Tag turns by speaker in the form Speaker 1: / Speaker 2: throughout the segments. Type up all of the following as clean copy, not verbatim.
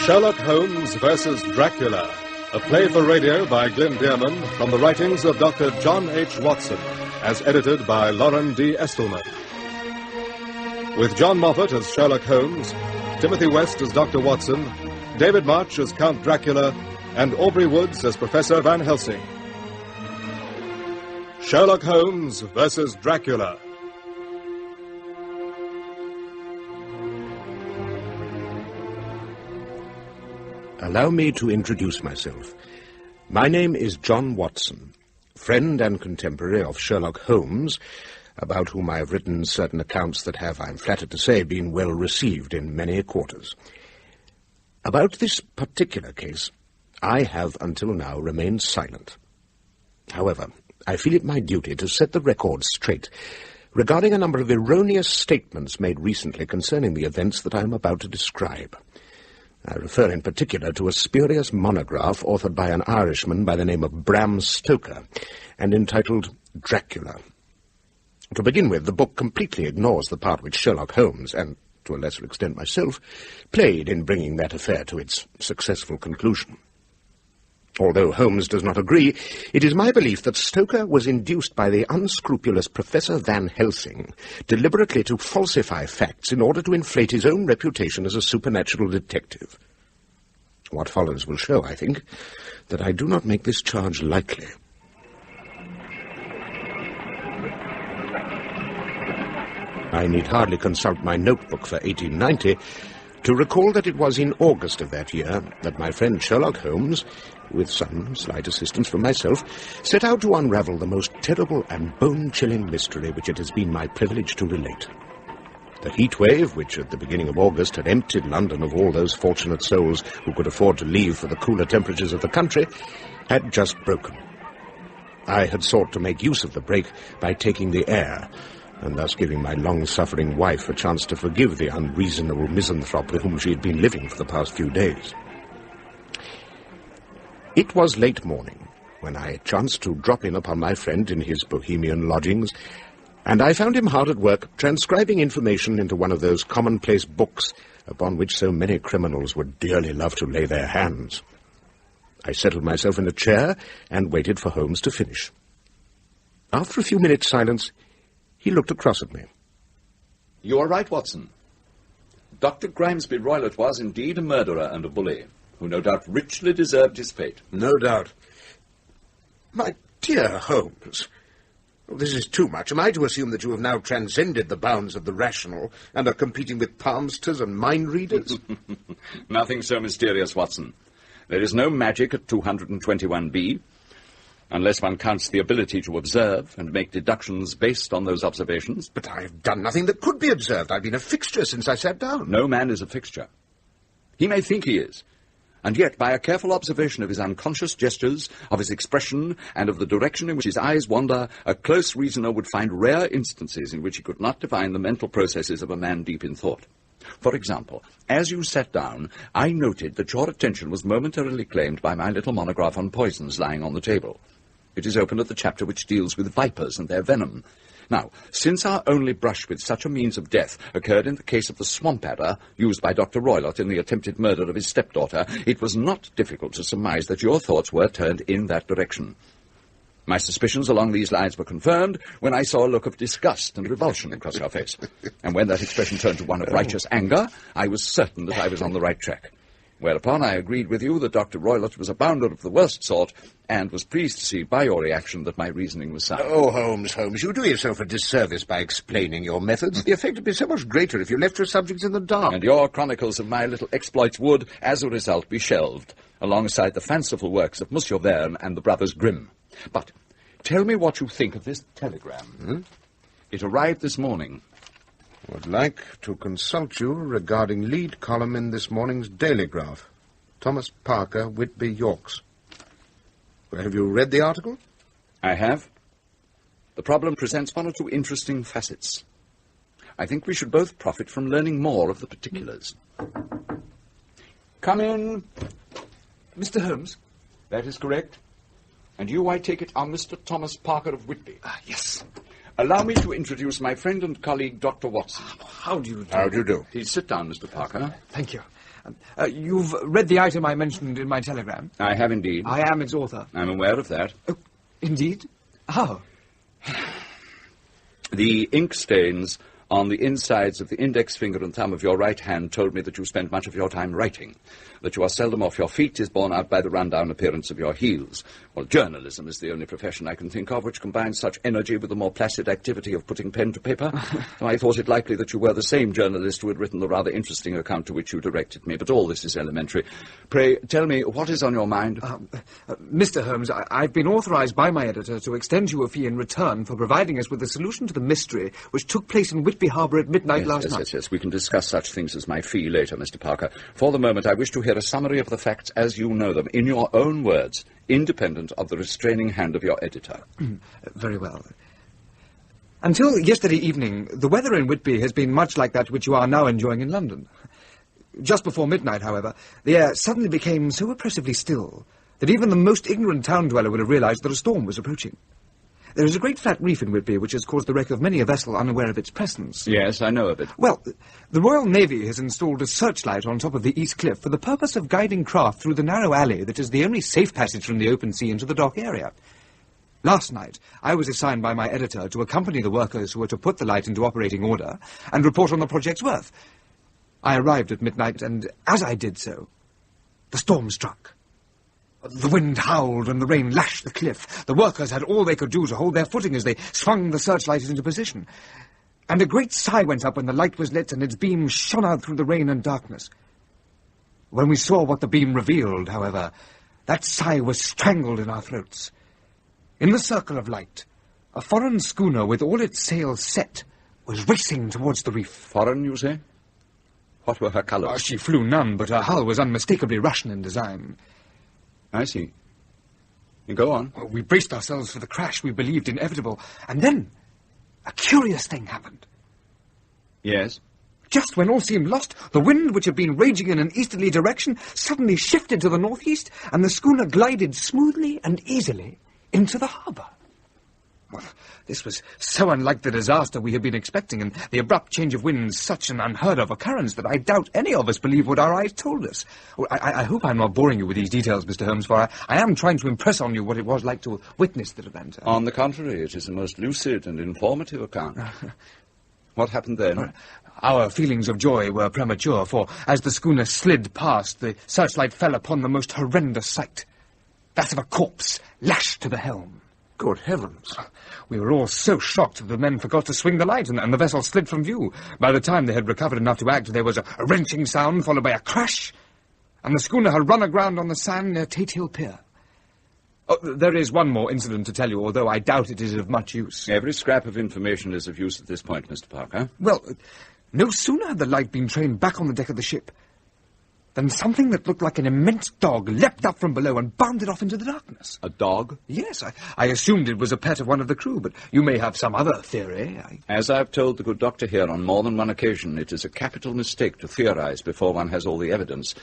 Speaker 1: Sherlock Holmes versus Dracula, a play for radio by Glyn Dearman from the writings of Dr. John H. Watson, as edited by Loren D. Estleman. With John Moffat as Sherlock Holmes, Timothy West as Dr. Watson, David March as Count Dracula, and Aubrey Woods as Professor Van Helsing. Sherlock Holmes versus Dracula.
Speaker 2: Allow me to introduce myself. My name is John Watson, friend and contemporary of Sherlock Holmes, about whom I have written certain accounts that have, I am flattered to say, been well received in many quarters. About this particular case, I have until now remained silent. However, I feel it my duty to set the record straight regarding a number of erroneous statements made recently concerning the events that I am about to describe. I refer in particular to a spurious monograph authored by an Irishman by the name of Bram Stoker and entitled Dracula. To begin with, the book completely ignores the part which Sherlock Holmes, and to a lesser extent myself, played in bringing that affair to its successful conclusion. Although Holmes does not agree, it is my belief that Stoker was induced by the unscrupulous Professor Van Helsing deliberately to falsify facts in order to inflate his own reputation as a supernatural detective. What follows will show, I think, that I do not make this charge lightly. I need hardly consult my notebook for 1890 to recall that it was in August of that year that my friend Sherlock Holmes, with some slight assistance from myself, set out to unravel the most terrible and bone-chilling mystery which it has been my privilege to relate. The heat wave, which at the beginning of August had emptied London of all those fortunate souls who could afford to leave for the cooler temperatures of the country, had just broken. I had sought to make use of the break by taking the air, and thus giving my long-suffering wife a chance to forgive the unreasonable misanthrope with whom she had been living for the past few days. It was late morning when I chanced to drop in upon my friend in his bohemian lodgings, and I found him hard at work transcribing information into one of those commonplace books upon which so many criminals would dearly love to lay their hands. I settled myself in a chair and waited for Holmes to finish. After a few minutes' silence, he looked across at me.
Speaker 3: You are right, Watson. Dr. Grimesby Roylott was indeed a murderer and a bully, who no doubt richly deserved his fate.
Speaker 2: No doubt. My dear Holmes, this is too much. Am I to assume that you have now transcended the bounds of the rational and are competing with palmsters and mind-readers?
Speaker 3: Nothing so mysterious, Watson. There is no magic at 221B, unless one counts the ability to observe and make deductions based on those observations.
Speaker 2: But I have done nothing that could be observed. I've been a fixture since I sat down.
Speaker 3: No man is a fixture. He may think he is, and yet by a careful observation of his unconscious gestures, of his expression, and of the direction in which his eyes wander, a close reasoner would find rare instances in which he could not divine the mental processes of a man deep in thought. For example, as you sat down, I noted that your attention was momentarily claimed by my little monograph on poisons lying on the table. It is open at the chapter which deals with vipers and their venom. Now, since our only brush with such a means of death occurred in the case of the swamp adder used by Dr. Roylott in the attempted murder of his stepdaughter, it was not difficult to surmise that your thoughts were turned in that direction. My suspicions along these lines were confirmed when I saw a look of disgust and revulsion across your face. And when that expression turned to one of righteous anger, I was certain that I was on the right track. Whereupon I agreed with you that Dr. Roylott was a bounder of the worst sort, and was pleased to see by your reaction that my reasoning was sound.
Speaker 2: Oh, Holmes, you do yourself a disservice by explaining your methods. The effect would be so much greater if you left your subjects in the dark.
Speaker 3: And your chronicles of my little exploits would, as a result, be shelved, alongside the fanciful works of Monsieur Verne and the brothers Grimm. But tell me what you think of this telegram. It arrived this morning.
Speaker 2: Would like to consult you regarding lead column in this morning's Daily Graph. Thomas Parker, Whitby, Yorks. Have you read the article?
Speaker 3: I have. The problem presents one or two interesting facets. I think we should both profit from learning more of the particulars. Come in.
Speaker 4: Mr. Holmes?
Speaker 3: That is correct. And you, I take it, are Mr. Thomas Parker of Whitby?
Speaker 4: Yes.
Speaker 3: Allow me to introduce my friend and colleague, Dr. Watson.
Speaker 4: How do you do?
Speaker 2: How do you do?
Speaker 3: Please sit down, Mr. Parker.
Speaker 4: Thank you. You've read the item I mentioned in my telegram?
Speaker 3: I have indeed.
Speaker 4: I am its author.
Speaker 3: I'm aware of that.
Speaker 4: Oh, indeed? How?
Speaker 3: The ink stains on the insides of the index finger and thumb of your right hand told me that you spend much of your time writing. That you are seldom off your feet is borne out by the run-down appearance of your heels. Well, journalism is the only profession I can think of which combines such energy with the more placid activity of putting pen to paper. So I thought it likely that you were the same journalist who had written the rather interesting account to which you directed me. But all this is elementary. Pray, tell me, what is on your mind?
Speaker 4: Mr. Holmes, I've been authorized by my editor to extend you a fee in return for providing us with a solution to the mystery which took place in Whitby Harbour at midnight last night.
Speaker 3: Yes. We can discuss such things as my fee later, Mr. Parker. For the moment, I wish to hear a summary of the facts as you know them, in your own words, independent of the restraining hand of your editor.
Speaker 4: Very well. Until yesterday evening, the weather in Whitby has been much like that which you are now enjoying in London. Just before midnight, however, the air suddenly became so oppressively still that even the most ignorant town dweller would have realized that a storm was approaching. There is a great flat reef in Whitby which has caused the wreck of many a vessel unaware of its presence.
Speaker 3: Yes, I know of it.
Speaker 4: Well, the Royal Navy has installed a searchlight on top of the East Cliff for the purpose of guiding craft through the narrow alley that is the only safe passage from the open sea into the dock area. Last night, I was assigned by my editor to accompany the workers who were to put the light into operating order and report on the project's worth. I arrived at midnight, and as I did so, the storm struck. The wind howled and the rain lashed the cliff. The workers had all they could do to hold their footing as they swung the searchlight into position. And a great sigh went up when the light was lit and its beam shone out through the rain and darkness. When we saw what the beam revealed, however, that sigh was strangled in our throats. In the circle of light, a foreign schooner with all its sails set was racing towards the reef.
Speaker 3: Foreign, you say? What were her colours?
Speaker 4: She flew none, but her hull was unmistakably Russian in design.
Speaker 3: I see. You go on.
Speaker 4: We braced ourselves for the crash we believed inevitable, and then a curious thing happened.
Speaker 3: Yes?
Speaker 4: Just when all seemed lost, the wind, which had been raging in an easterly direction, suddenly shifted to the northeast, and the schooner glided smoothly and easily into the harbour. Well, this was so unlike the disaster we had been expecting, and the abrupt change of wind such an unheard-of occurrence that I doubt any of us believed what our eyes told us. Well, I hope I'm not boring you with these details, Mr. Holmes, for I am trying to impress on you what it was like to witness the event.
Speaker 3: On the contrary, it is a most lucid and informative account. What happened then?
Speaker 4: Our feelings of joy were premature, for as the schooner slid past, the searchlight fell upon the most horrendous sight. That of a corpse lashed to the helm.
Speaker 2: Good heavens.
Speaker 4: We were all so shocked that the men forgot to swing the light, and the vessel slid from view. By the time they had recovered enough to act, there was a wrenching sound, followed by a crash, and the schooner had run aground on the sand near Tate Hill Pier. Oh, there is one more incident to tell you, although I doubt it is of much use.
Speaker 3: Every scrap of information is of use at this point, Mr. Parker.
Speaker 4: Well, no sooner had the light been trained back on the deck of the ship than something that looked like an immense dog leapt up from below and bounded off into the darkness.
Speaker 3: A dog?
Speaker 4: Yes, I assumed it was a pet of one of the crew, but you may have some other theory.
Speaker 3: As I've told the good doctor here on more than one occasion, it is a capital mistake to theorize before one has all the evidence.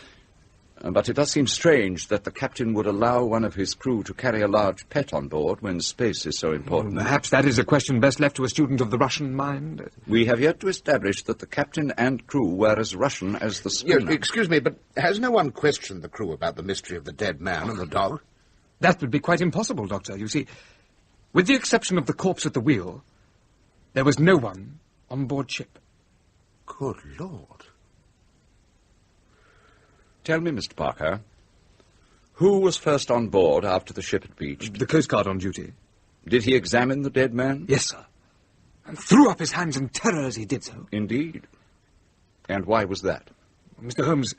Speaker 3: But it does seem strange that the captain would allow one of his crew to carry a large pet on board when space is so important.
Speaker 4: Perhaps that is a question best left to a student of the Russian mind.
Speaker 3: We have yet to establish that the captain and crew were as Russian as the schooner.
Speaker 2: Excuse me, but has no one questioned the crew about the mystery of the dead man and the dog?
Speaker 4: That would be quite impossible, Doctor. You see, with the exception of the corpse at the wheel, there was no one on board ship.
Speaker 2: Good Lord.
Speaker 3: Tell me, Mr. Parker, who was first on board after the ship had beached?
Speaker 4: The Coast Guard on duty.
Speaker 3: Did he examine the dead man?
Speaker 4: Yes, sir. And threw up his hands in terror as he did so.
Speaker 3: Indeed. And why was that?
Speaker 4: Mr. Holmes,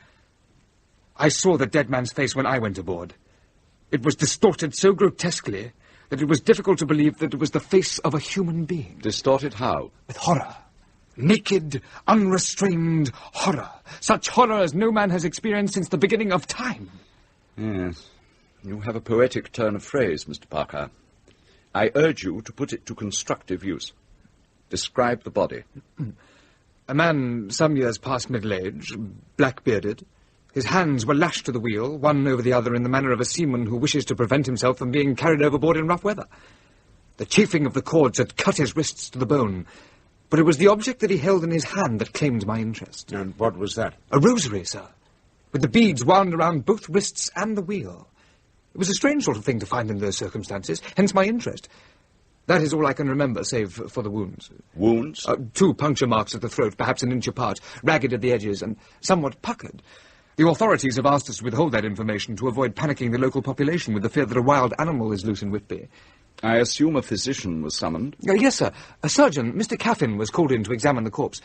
Speaker 4: I saw the dead man's face when I went aboard. It was distorted so grotesquely that it was difficult to believe that it was the face of a human being.
Speaker 3: Distorted how?
Speaker 4: With horror. Naked, unrestrained horror. Such horror as no man has experienced since the beginning of time.
Speaker 3: Yes. You have a poetic turn of phrase, Mr. Parker. I urge you to put it to constructive use. Describe the body.
Speaker 4: A man some years past middle age, black-bearded. His hands were lashed to the wheel, one over the other in the manner of a seaman who wishes to prevent himself from being carried overboard in rough weather. The chafing of the cords had cut his wrists to the bone, but it was the object that he held in his hand that claimed my interest.
Speaker 2: And what was that?
Speaker 4: A rosary, sir. with the beads wound around both wrists and the wheel. It was a strange sort of thing to find in those circumstances, hence my interest. That is all I can remember, save for the wounds.
Speaker 3: Wounds?
Speaker 4: 2 puncture marks at the throat, perhaps an inch apart, ragged at the edges, and somewhat puckered. The authorities have asked us to withhold that information to avoid panicking the local population with the fear that a wild animal is loose in Whitby.
Speaker 3: I assume a physician was summoned?
Speaker 4: Yes, sir. A surgeon, Mr. Caffin, was called in to examine the corpse.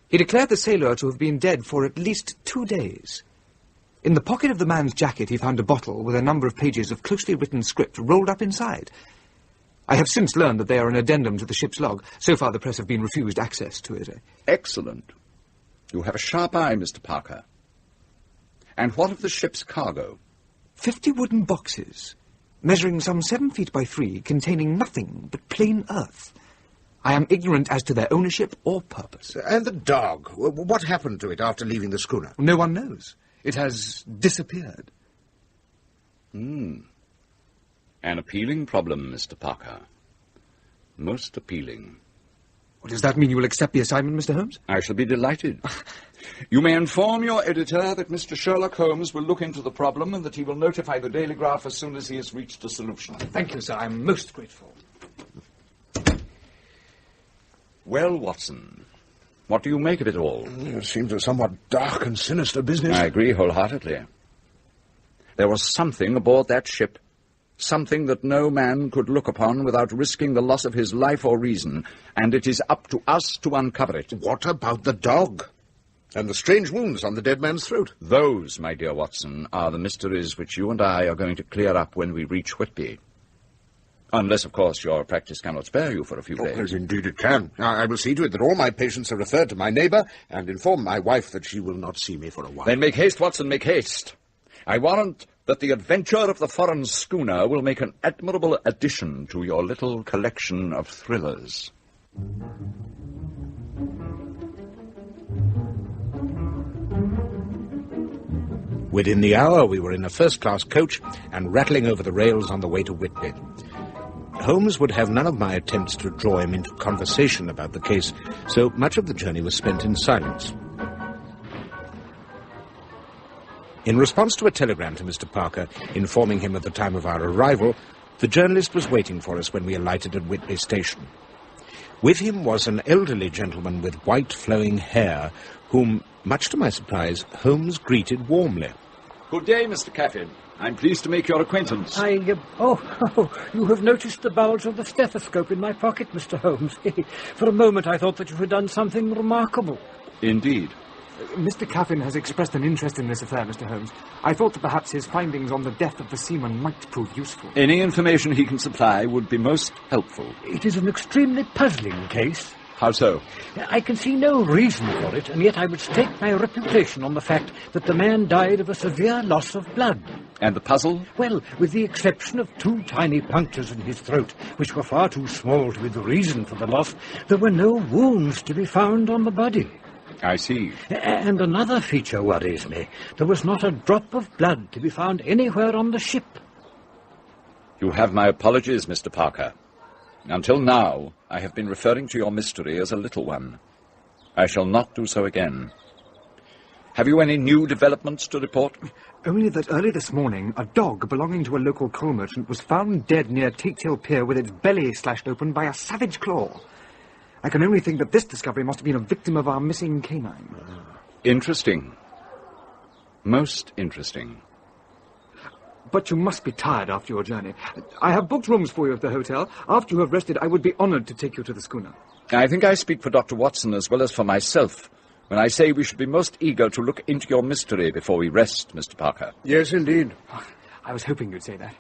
Speaker 4: He declared the sailor to have been dead for at least 2 days. In the pocket of the man's jacket he found a bottle with a number of pages of closely written script rolled up inside. I have since learned that they are an addendum to the ship's log. So far the press have been refused access to it.
Speaker 3: Excellent. You have a sharp eye, Mr. Parker. And what of the ship's cargo?
Speaker 4: 50 wooden boxes, measuring some 7 feet by 3, containing nothing but plain earth. I am ignorant as to their ownership or purpose.
Speaker 2: And the dog? What happened to it after leaving the schooner?
Speaker 4: No one knows. It has disappeared.
Speaker 3: An appealing problem, Mr. Parker. Most appealing.
Speaker 4: Does that mean you will accept the assignment, Mr. Holmes?
Speaker 3: I shall be delighted. You may inform your editor that Mr. Sherlock Holmes will look into the problem and that he will notify the Daily Graph as soon as he has reached a solution.
Speaker 4: Thank you, sir. I'm most grateful.
Speaker 3: Well, Watson, what do you make of it all?
Speaker 2: It seems a somewhat dark and sinister business.
Speaker 3: I agree wholeheartedly. There was something aboard that ship, something that no man could look upon without risking the loss of his life or reason, and it is up to us to uncover it.
Speaker 2: What about the dog? And the strange wounds on the dead man's throat?
Speaker 3: Those, my dear Watson, are the mysteries which you and I are going to clear up when we reach Whitby. Unless, of course, your practice cannot spare you for a few days.
Speaker 2: Yes, indeed it can. I will see to it that all my patients are referred to my neighbour, and inform my wife that she will not see me for a while.
Speaker 3: Then make haste, Watson, make haste. I warrant that the adventure of the foreign schooner will make an admirable addition to your little collection of thrillers.
Speaker 2: Within the hour, we were in a first-class coach and rattling over the rails on the way to Whitby. Holmes would have none of my attempts to draw him into conversation about the case, so much of the journey was spent in silence. In response to a telegram to Mr. Parker, informing him of the time of our arrival, the journalist was waiting for us when we alighted at Whitby Station. With him was an elderly gentleman with white flowing hair, whom, much to my surprise, Holmes greeted warmly.
Speaker 3: Good day, Mr. Caffin. I'm pleased to make your acquaintance.
Speaker 5: You have noticed the bulge of the stethoscope in my pocket, Mr. Holmes. For a moment I thought that you had done something remarkable.
Speaker 3: Indeed.
Speaker 4: Mr. Caffin has expressed an interest in this affair, Mr. Holmes. I thought that perhaps his findings on the death of the seaman might prove useful.
Speaker 3: Any information he can supply would be most helpful.
Speaker 5: It is an extremely puzzling case.
Speaker 3: How so?
Speaker 5: I can see no reason for it, and yet I would stake my reputation on the fact that the man died of a severe loss of blood.
Speaker 3: And the puzzle?
Speaker 5: Well, with the exception of 2 tiny punctures in his throat, which were far too small to be the reason for the loss, there were no wounds to be found on the body.
Speaker 3: I see.
Speaker 5: And another feature worries me. There was not a drop of blood to be found anywhere on the ship.
Speaker 3: You have my apologies, Mr. Parker. Until now, I have been referring to your mystery as a little one. I shall not do so again. Have you any new developments to report?
Speaker 4: Only that early this morning, a dog belonging to a local coal merchant was found dead near Tate Hill Pier with its belly slashed open by a savage claw. I can only think that this discovery must have been a victim of our missing canine.
Speaker 3: Interesting. Most interesting.
Speaker 4: But you must be tired after your journey. I have booked rooms for you at the hotel. After you have rested, I would be honored to take you to the schooner.
Speaker 3: I think I speak for Dr. Watson as well as for myself when I say we should be most eager to look into your mystery before we rest, Mr. Parker.
Speaker 2: Yes, indeed.
Speaker 4: I was hoping you'd say that.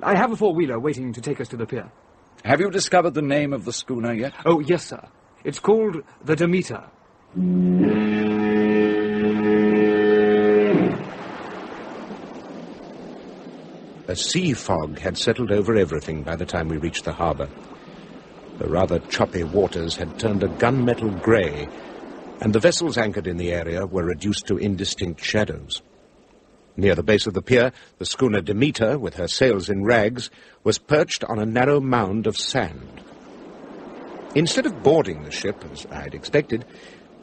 Speaker 4: I have a four-wheeler waiting to take us to the pier.
Speaker 3: Have you discovered the name of the schooner yet?
Speaker 4: Oh, yes, sir. It's called the Demeter.
Speaker 2: A sea fog had settled over everything by the time we reached the harbour. The rather choppy waters had turned a gunmetal grey, and the vessels anchored in the area were reduced to indistinct shadows. Near the base of the pier, the schooner Demeter, with her sails in rags, was perched on a narrow mound of sand. Instead of boarding the ship, as I had expected,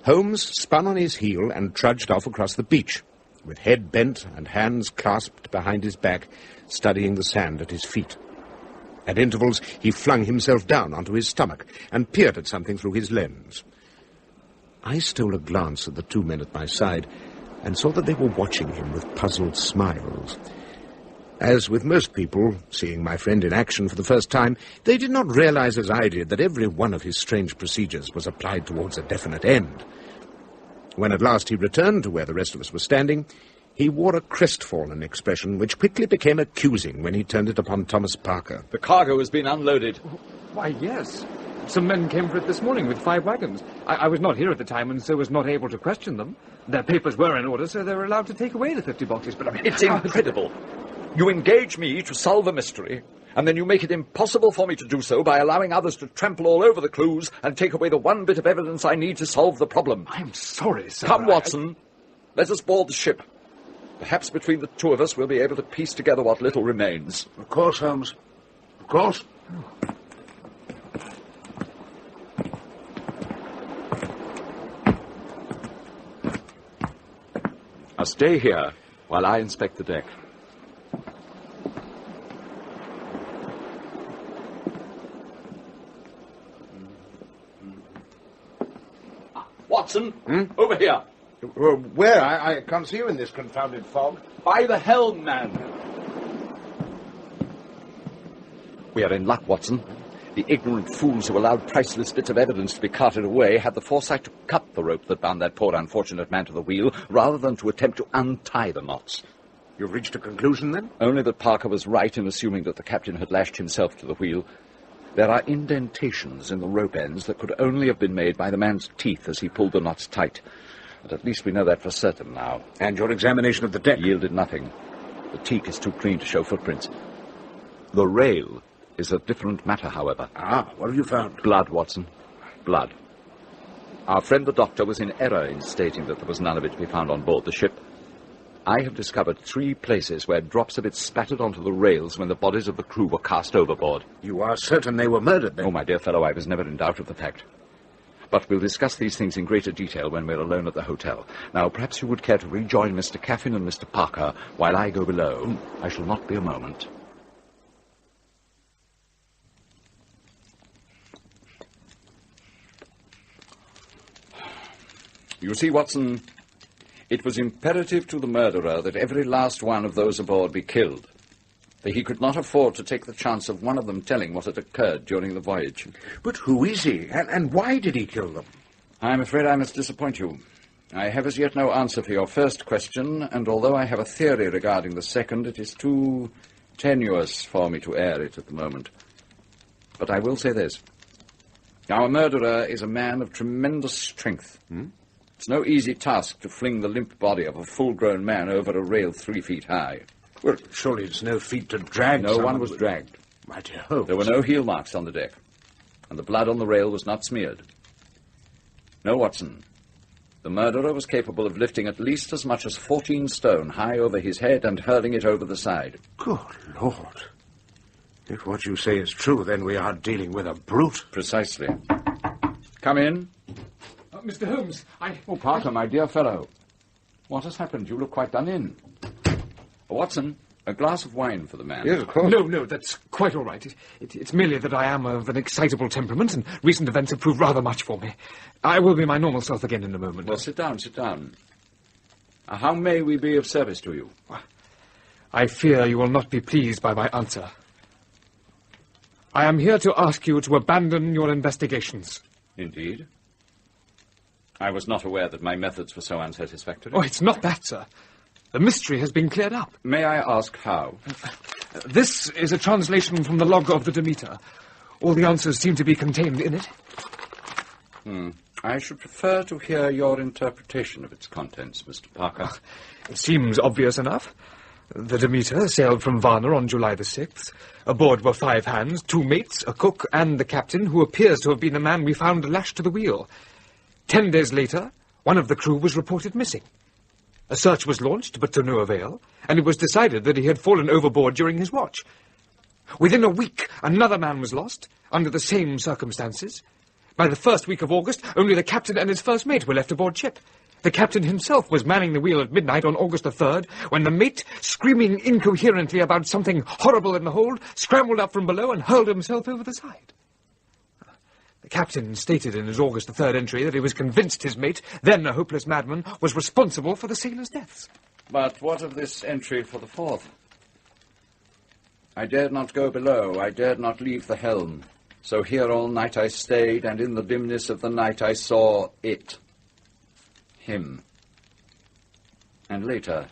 Speaker 2: Holmes spun on his heel and trudged off across the beach, with head bent and hands clasped behind his back, studying the sand at his feet. At intervals, he flung himself down onto his stomach and peered at something through his lens. I stole a glance at the two men at my side and saw that they were watching him with puzzled smiles. As with most people, seeing my friend in action for the first time, they did not realize as I did that every one of his strange procedures was applied towards a definite end. When at last he returned to where the rest of us were standing, he wore a crestfallen expression which quickly became accusing when he turned it upon Thomas Parker.
Speaker 3: The cargo has been unloaded.
Speaker 4: Why, yes. Some men came for it this morning with 5 wagons. I was not here at the time and so was not able to question them. Their papers were in order, so they were allowed to take away the 50 boxes. But I mean,
Speaker 3: it's incredible. You engage me to solve a mystery, and then you make it impossible for me to do so by allowing others to trample all over the clues and take away the one bit of evidence I need to solve the problem.
Speaker 4: I'm sorry, sir.
Speaker 3: Come, Watson. Let us board the ship. Perhaps between the two of us we'll be able to piece together what little remains.
Speaker 2: Of course, Holmes. Of course.
Speaker 3: Now stay here while I inspect the deck. Watson, over here.
Speaker 2: Where? I can't see you in this confounded fog.
Speaker 3: By the helm, man. We are in luck, Watson. The ignorant fools who allowed priceless bits of evidence to be carted away had the foresight to cut the rope that bound that poor unfortunate man to the wheel, rather than to attempt to untie the knots.
Speaker 2: You've reached a conclusion, then?
Speaker 3: Only that Parker was right in assuming that the captain had lashed himself to the wheel. There are indentations in the rope ends that could only have been made by the man's teeth as he pulled the knots tight. But at least we know that for certain now.
Speaker 2: And your examination of the deck?
Speaker 3: Yielded nothing. The teak is too clean to show footprints. The rail is a different matter, however.
Speaker 2: Ah, what have you found?
Speaker 3: Blood, Watson. Blood. Our friend the doctor was in error in stating that there was none of it to be found on board the ship. I have discovered 3 places where drops of it spattered onto the rails when the bodies of the crew were cast overboard.
Speaker 2: You are certain they were murdered, then?
Speaker 3: Oh, my dear fellow, I was never in doubt of the fact. But we'll discuss these things in greater detail when we're alone at the hotel. Now, perhaps you would care to rejoin Mr. Caffin and Mr. Parker while I go below. I shall not be a moment. You see, Watson, it was imperative to the murderer that every last one of those aboard be killed. For he could not afford to take the chance of one of them telling what had occurred during the voyage.
Speaker 2: But who is he, and why did he kill them?
Speaker 3: I'm afraid I must disappoint you. I have as yet no answer for your first question, and although I have a theory regarding the second, it is too tenuous for me to air it at the moment. But I will say this. Our murderer is a man of tremendous strength. It's no easy task to fling the limp body of a full-grown man over a rail 3 feet high.
Speaker 2: Well, surely it's no feat to drag
Speaker 3: No one was dragged.
Speaker 2: My dear Holmes.
Speaker 3: There were no heel marks on the deck, and the blood on the rail was not smeared. No, Watson. The murderer was capable of lifting at least as much as 14 stone high over his head and hurling it over the side.
Speaker 2: Good Lord. If what you say is true, then we are dealing with a brute.
Speaker 3: Precisely. Come in.
Speaker 4: Mr. Holmes,
Speaker 3: Oh, Parker, my dear fellow. What has happened? You look quite done in. Watson, a glass of wine for the man.
Speaker 2: Yes, of course.
Speaker 4: No, that's quite all right. It's merely that I am of an excitable temperament, and recent events have proved rather much for me. I will be my normal self again in a moment.
Speaker 3: Well, sit down, sit down. How may we be of service to you?
Speaker 4: I fear you will not be pleased by my answer. I am here to ask you to abandon your investigations.
Speaker 3: Indeed. I was not aware that my methods were so unsatisfactory.
Speaker 4: Oh, it's not that, sir. The mystery has been cleared up.
Speaker 3: May I ask how?
Speaker 4: This is a translation from the log of the Demeter. All the answers seem to be contained in it.
Speaker 3: I should prefer to hear your interpretation of its contents, Mr. Parker.
Speaker 4: It seems obvious enough. The Demeter sailed from Varna on July the 6th. Aboard were 5 hands, 2 mates, a cook, and the captain, who appears to have been the man we found lashed to the wheel. 10 days later, one of the crew was reported missing. A search was launched, but to no avail, and it was decided that he had fallen overboard during his watch. Within a week, another man was lost, under the same circumstances. By the first week of August, only the captain and his first mate were left aboard ship. The captain himself was manning the wheel at midnight on August the 3rd, when the mate, screaming incoherently about something horrible in the hold, scrambled up from below and hurled himself over the side. The captain stated in his August the 3rd entry that he was convinced his mate, then a hopeless madman, was responsible for the sailors' deaths.
Speaker 3: But what of this entry for the 4th? I dared not go below, I dared not leave the helm. So here all night I stayed, and in the dimness of the night I saw it. Him. And later,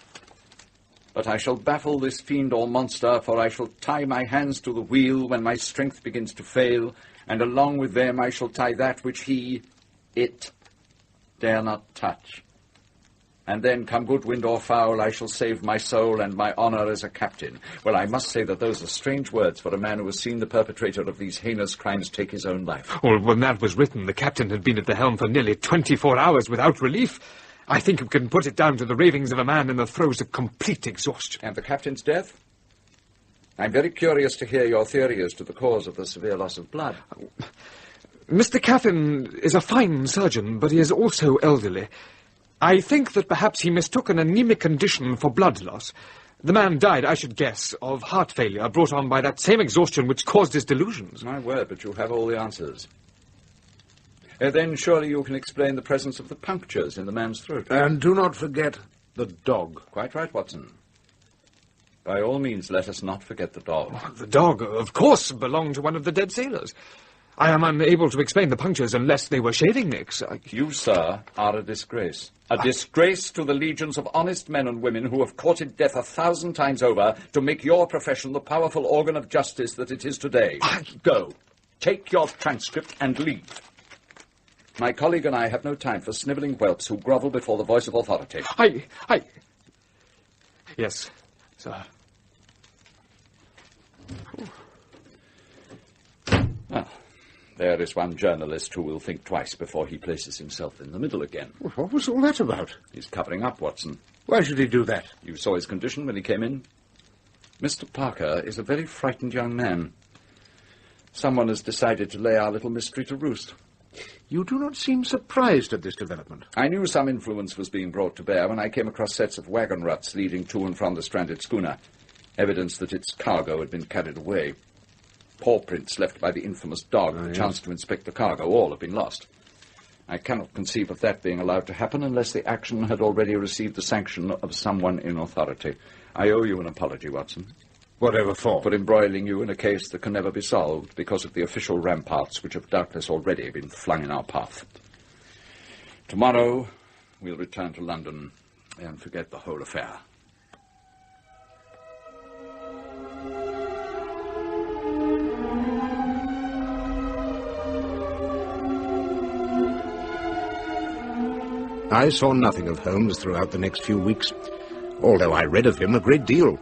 Speaker 3: but I shall baffle this fiend or monster, for I shall tie my hands to the wheel when my strength begins to fail, and along with them I shall tie that which it, dare not touch. And then, come good wind or foul, I shall save my soul and my honour as a captain. Well, I must say that those are strange words for a man who has seen the perpetrator of these heinous crimes take his own life.
Speaker 4: Well, when that was written, the captain had been at the helm for nearly 24 hours without relief. I think we can put it down to the ravings of a man in the throes of complete exhaustion.
Speaker 3: And the captain's death? I'm very curious to hear your theory as to the cause of the severe loss of blood.
Speaker 4: Mr. Caffin is a fine surgeon, but he is also elderly. I think that perhaps he mistook an anemic condition for blood loss. The man died, I should guess, of heart failure brought on by that same exhaustion which caused his delusions.
Speaker 3: My word, but you have all the answers. Then surely you can explain the presence of the punctures in the man's throat.
Speaker 2: And do not forget the dog.
Speaker 3: Quite right, Watson. By all means, let us not forget the dog.
Speaker 4: The dog, of course, belonged to one of the dead sailors. I am unable to explain the punctures unless they were shaving nicks.
Speaker 3: You, sir, are a disgrace. A disgrace to the legions of honest men and women who have courted death 1,000 times over to make your profession the powerful organ of justice that it is today. Go. Take your transcript and leave. My colleague and I have no time for snivelling whelps who grovel before the voice of authority.
Speaker 4: Yes, sir.
Speaker 3: Well, there is one journalist who will think twice before he places himself in the middle again.
Speaker 2: Well, what was all that about?
Speaker 3: He's covering up, Watson.
Speaker 2: Why should he do that?
Speaker 3: You saw his condition when he came in. Mr. Parker is a very frightened young man. Someone has decided to lay our little mystery to roost.
Speaker 2: You do not seem surprised at this development.
Speaker 3: I knew some influence was being brought to bear when I came across sets of wagon ruts leading to and from the stranded schooner. Evidence that its cargo had been carried away. Paw prints left by the infamous dog with a chance to inspect the cargo. All have been lost. I cannot conceive of that being allowed to happen unless the action had already received the sanction of someone in authority. I owe you an apology, Watson.
Speaker 2: Whatever for?
Speaker 3: For embroiling you in a case that can never be solved because of the official ramparts which have doubtless already been flung in our path. Tomorrow we'll return to London and forget the whole affair.
Speaker 2: I saw nothing of Holmes throughout the next few weeks, although I read of him a great deal.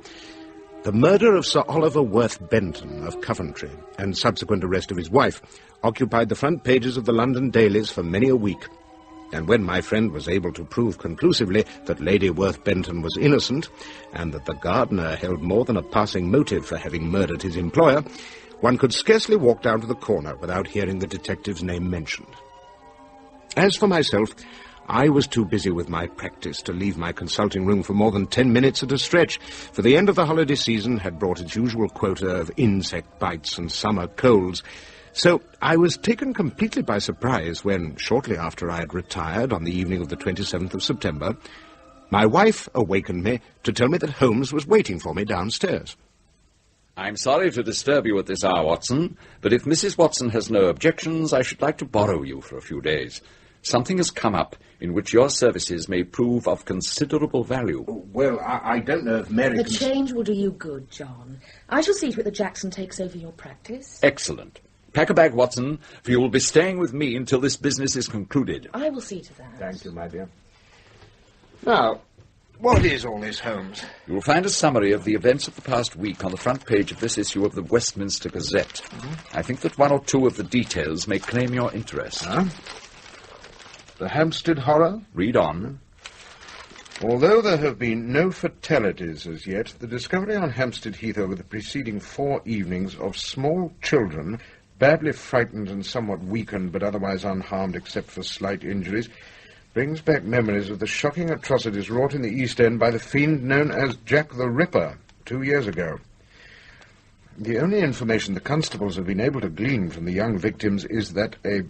Speaker 2: The murder of Sir Oliver Worth Benton of Coventry and subsequent arrest of his wife occupied the front pages of the London dailies for many a week. And when my friend was able to prove conclusively that Lady Worth Benton was innocent and that the gardener held more than a passing motive for having murdered his employer, one could scarcely walk down to the corner without hearing the detective's name mentioned. As for myself, I was too busy with my practice to leave my consulting room for more than 10 minutes at a stretch, for the end of the holiday season had brought its usual quota of insect bites and summer colds. So I was taken completely by surprise when, shortly after I had retired on the evening of the 27th of September, my wife awakened me to tell me that Holmes was waiting for me downstairs.
Speaker 3: I'm sorry to disturb you at this hour, Watson, but if Mrs. Watson has no objections, I should like to borrow you for a few days. Something has come up in which your services may prove of considerable value.
Speaker 2: Well, I don't know if Mary
Speaker 6: The change will do you good, John. I shall see to it that Jackson takes over your practice.
Speaker 3: Excellent. Pack a bag, Watson, for you will be staying with me until this business is concluded.
Speaker 6: I will see to that.
Speaker 2: Thank you, my dear. Now, what is all this, Holmes?
Speaker 3: You will find a summary of the events of the past week on the front page of this issue of the Westminster Gazette. I think that one or two of the details may claim your interest.
Speaker 2: Huh? The Hampstead horror?
Speaker 3: Read on.
Speaker 2: Although there have been no fatalities as yet, the discovery on Hampstead Heath over the preceding 4 evenings of small children, badly frightened and somewhat weakened, but otherwise unharmed except for slight injuries, Brings back memories of the shocking atrocities wrought in the East End by the fiend known as Jack the Ripper 2 years ago. The only information the constables have been able to glean from the young victims is that a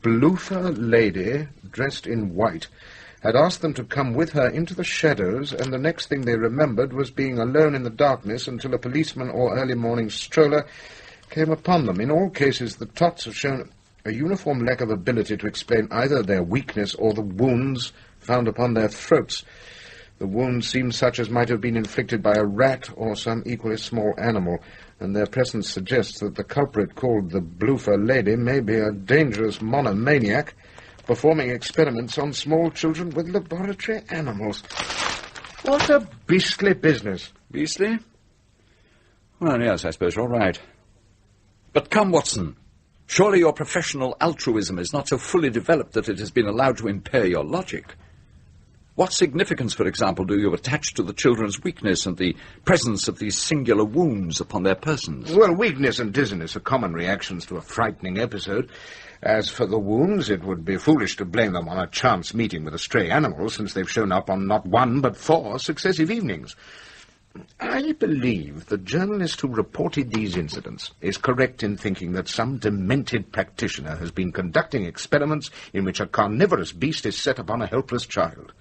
Speaker 2: bloofer lady, dressed in white, had asked them to come with her into the shadows, and the next thing they remembered was being alone in the darkness until a policeman or early morning stroller came upon them. In all cases, the tots have shown a uniform lack of ability to explain either their weakness or the wounds found upon their throats. The wounds seem such as might have been inflicted by a rat or some equally small animal, and their presence suggests that the culprit called the bloofer lady may be a dangerous monomaniac performing experiments on small children with laboratory animals. What a beastly business.
Speaker 3: Beastly? Well, yes, I suppose you're right. But come, Watson. Surely your professional altruism is not so fully developed that it has been allowed to impair your logic. What significance, for example, do you attach to the children's weakness and the presence of these singular wounds upon their persons?
Speaker 2: Well, weakness and dizziness are common reactions to a frightening episode. As for the wounds, it would be foolish to blame them on a chance meeting with a stray animal, since they've shown up on not 1 but 4 successive evenings. I believe the journalist who reported these incidents is correct in thinking that some demented practitioner has been conducting experiments in which a carnivorous beast is set upon a helpless child.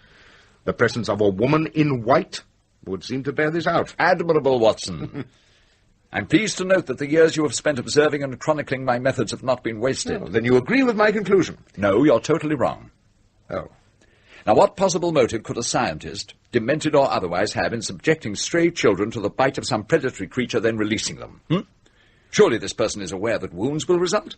Speaker 2: The presence of a woman in white would seem to bear this out.
Speaker 3: Admirable, Watson. I'm pleased to note that the years you have spent observing and chronicling my methods have not been wasted.
Speaker 2: Oh, then you agree with my conclusion?
Speaker 3: No, you're totally wrong.
Speaker 2: Oh.
Speaker 3: Now, what possible motive could a scientist, demented or otherwise, have in subjecting stray children to the bite of some predatory creature, then releasing them? Surely this person is aware that wounds will result?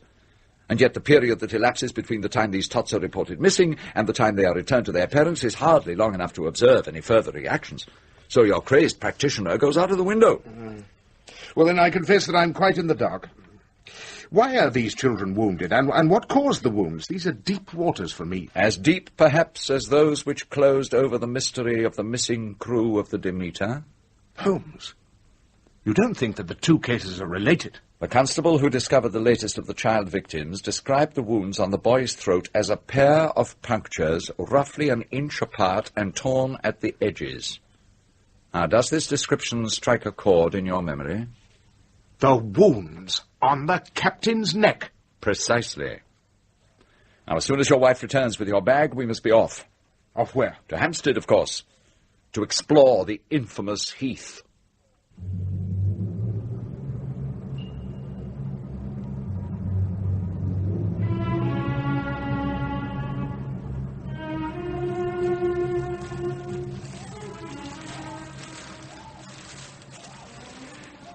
Speaker 3: And yet the period that elapses between the time these tots are reported missing and the time they are returned to their parents is hardly long enough to observe any further reactions. So your crazed practitioner goes out of the window.
Speaker 2: Well, then I confess that I'm quite in the dark. Why are these children wounded, and what caused the wounds? These are deep waters for me.
Speaker 3: As deep, perhaps, as those which closed over the mystery of the missing crew of the Demeter?
Speaker 2: Holmes, you don't think that the two cases are related?
Speaker 3: The constable who discovered the latest of the child victims described the wounds on the boy's throat as a pair of punctures roughly 1 inch apart and torn at the edges. Now, does this description strike a chord in your memory?
Speaker 2: The wounds on the captain's neck.
Speaker 3: Precisely. Now, as soon as your wife returns with your bag, we must be off.
Speaker 2: Off where?
Speaker 3: To Hampstead, of course. To explore the infamous Heath.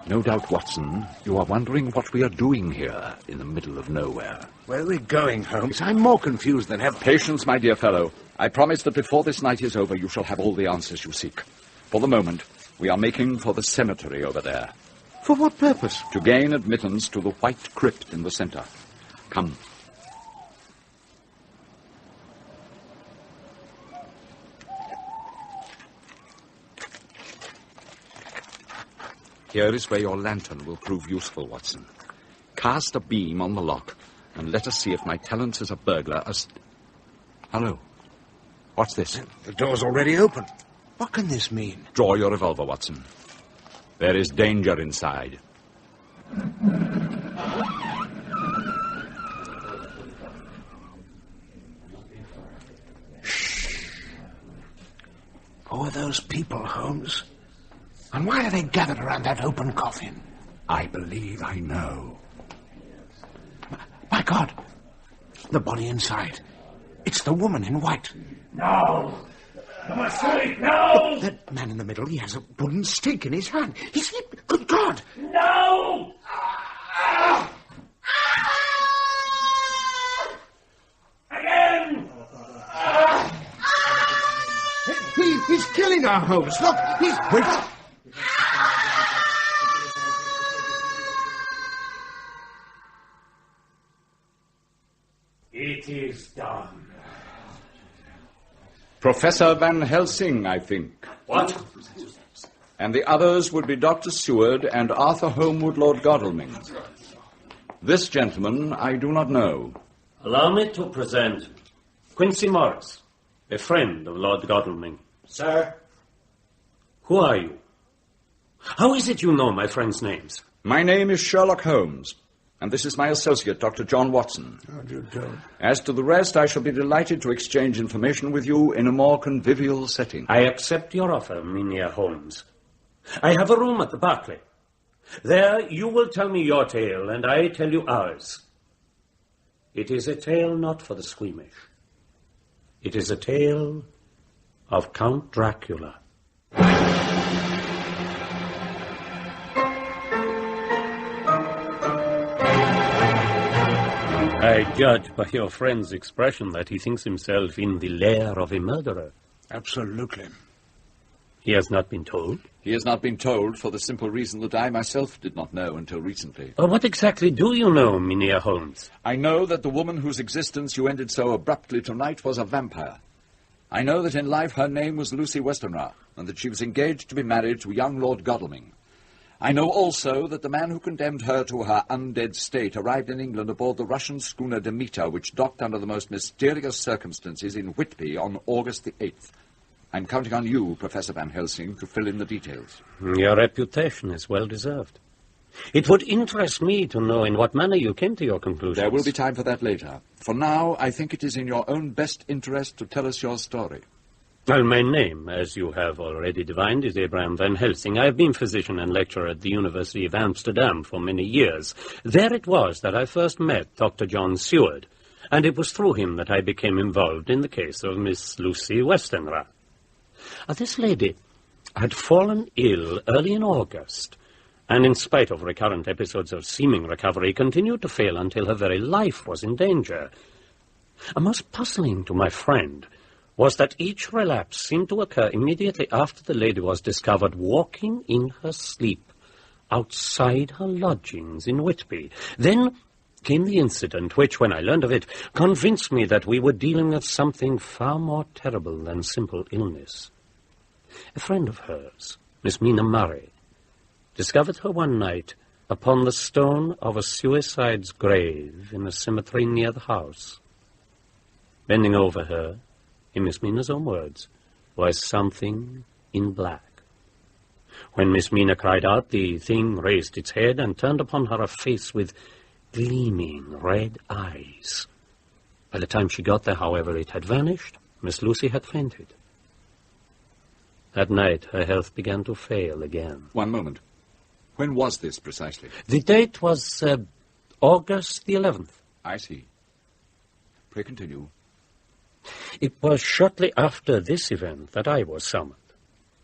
Speaker 3: No doubt, Watson, you are wondering what we are doing here in the middle of nowhere.
Speaker 2: Where are we going, Holmes? I'm more confused than ever.
Speaker 3: Patience, my dear fellow. I promise that before this night is over, you shall have all the answers you seek. For the moment, we are making for the cemetery over there.
Speaker 2: For what purpose?
Speaker 3: To gain admittance to the white crypt in the center. Come. Here is where your lantern will prove useful, Watson. Cast a beam on the lock, and let us see if my talents as a burglar are... Hello. What's this?
Speaker 2: The door's already open. What can this mean?
Speaker 3: Draw your revolver, Watson. There is danger inside.
Speaker 2: Shh. Who are those people, Holmes? And why are they gathered around that open coffin?
Speaker 3: I believe I know.
Speaker 2: My God! The body inside. It's the woman in white.
Speaker 7: No! I must say, no!
Speaker 2: That man in the middle, he has a wooden stake in his hand. He's... Good God!
Speaker 7: No! Again!
Speaker 2: He's killing her, Holmes. Look, he's... Wait.
Speaker 7: It is done.
Speaker 3: Professor Van Helsing, I think.
Speaker 7: What?
Speaker 3: And the others would be Dr. Seward and Arthur Homewood, Lord Godalming. This gentleman I do not know.
Speaker 7: Allow me to present Quincy Morris,
Speaker 8: A friend of Lord Godalming.
Speaker 9: Sir?
Speaker 8: Who are you? How is it you know my friends' names?
Speaker 3: My name is Sherlock Holmes, and this is my associate, Dr. John Watson.
Speaker 9: How do you do?
Speaker 3: As to the rest, I shall be delighted to exchange information with you in a more convivial setting.
Speaker 8: I accept your offer, Mynheer Holmes. I have a room at the Berkeley. There you will tell me your tale, and I tell you ours. It is a tale not for the squeamish. It is a tale of Count Dracula. I judge by your friend's expression that he thinks himself in the lair of a murderer.
Speaker 9: Absolutely.
Speaker 8: He has not been told?
Speaker 3: He has not been told for the simple reason that I myself did not know until recently.
Speaker 8: What exactly do you know, Mynheer Holmes?
Speaker 3: I know that the woman whose existence you ended so abruptly tonight was a vampire. I know that in life her name was Lucy Westenra, and that she was engaged to be married to young Lord Godalming. I know also that the man who condemned her to her undead state arrived in England aboard the Russian schooner Demeter, which docked under the most mysterious circumstances in Whitby on August the 8th. I'm counting on you, Professor Van Helsing, to fill in the details.
Speaker 8: Your reputation is well deserved. It would interest me to know in what manner you came to your conclusions.
Speaker 3: There will be time for that later. For now, I think it is in your own best interest to tell us your story.
Speaker 8: Well, my name, as you have already divined, is Abraham Van Helsing. I have been physician and lecturer at the University of Amsterdam for many years. There it was that I first met Dr. John Seward, and it was through him that I became involved in the case of Miss Lucy Westenra. This lady had fallen ill early in August, and in spite of recurrent episodes of seeming recovery, continued to fail until her very life was in danger. Most puzzling to my friend was that each relapse seemed to occur immediately after the lady was discovered walking in her sleep outside her lodgings in Whitby. Then came the incident which, when I learned of it, convinced me that we were dealing with something far more terrible than simple illness. A friend of hers, Miss Mina Murray, discovered her one night upon the stone of a suicide's grave in a cemetery near the house. Bending over her, in Miss Mina's own words, was something in black. When Miss Mina cried out, the thing raised its head and turned upon her a face with gleaming red eyes. By the time she got there, however, it had vanished. Miss Lucy had fainted. That night, her health began to fail again.
Speaker 3: One moment. When was this precisely?
Speaker 8: The date was August the 11th.
Speaker 3: I see. Pray continue.
Speaker 8: It was shortly after this event that I was summoned.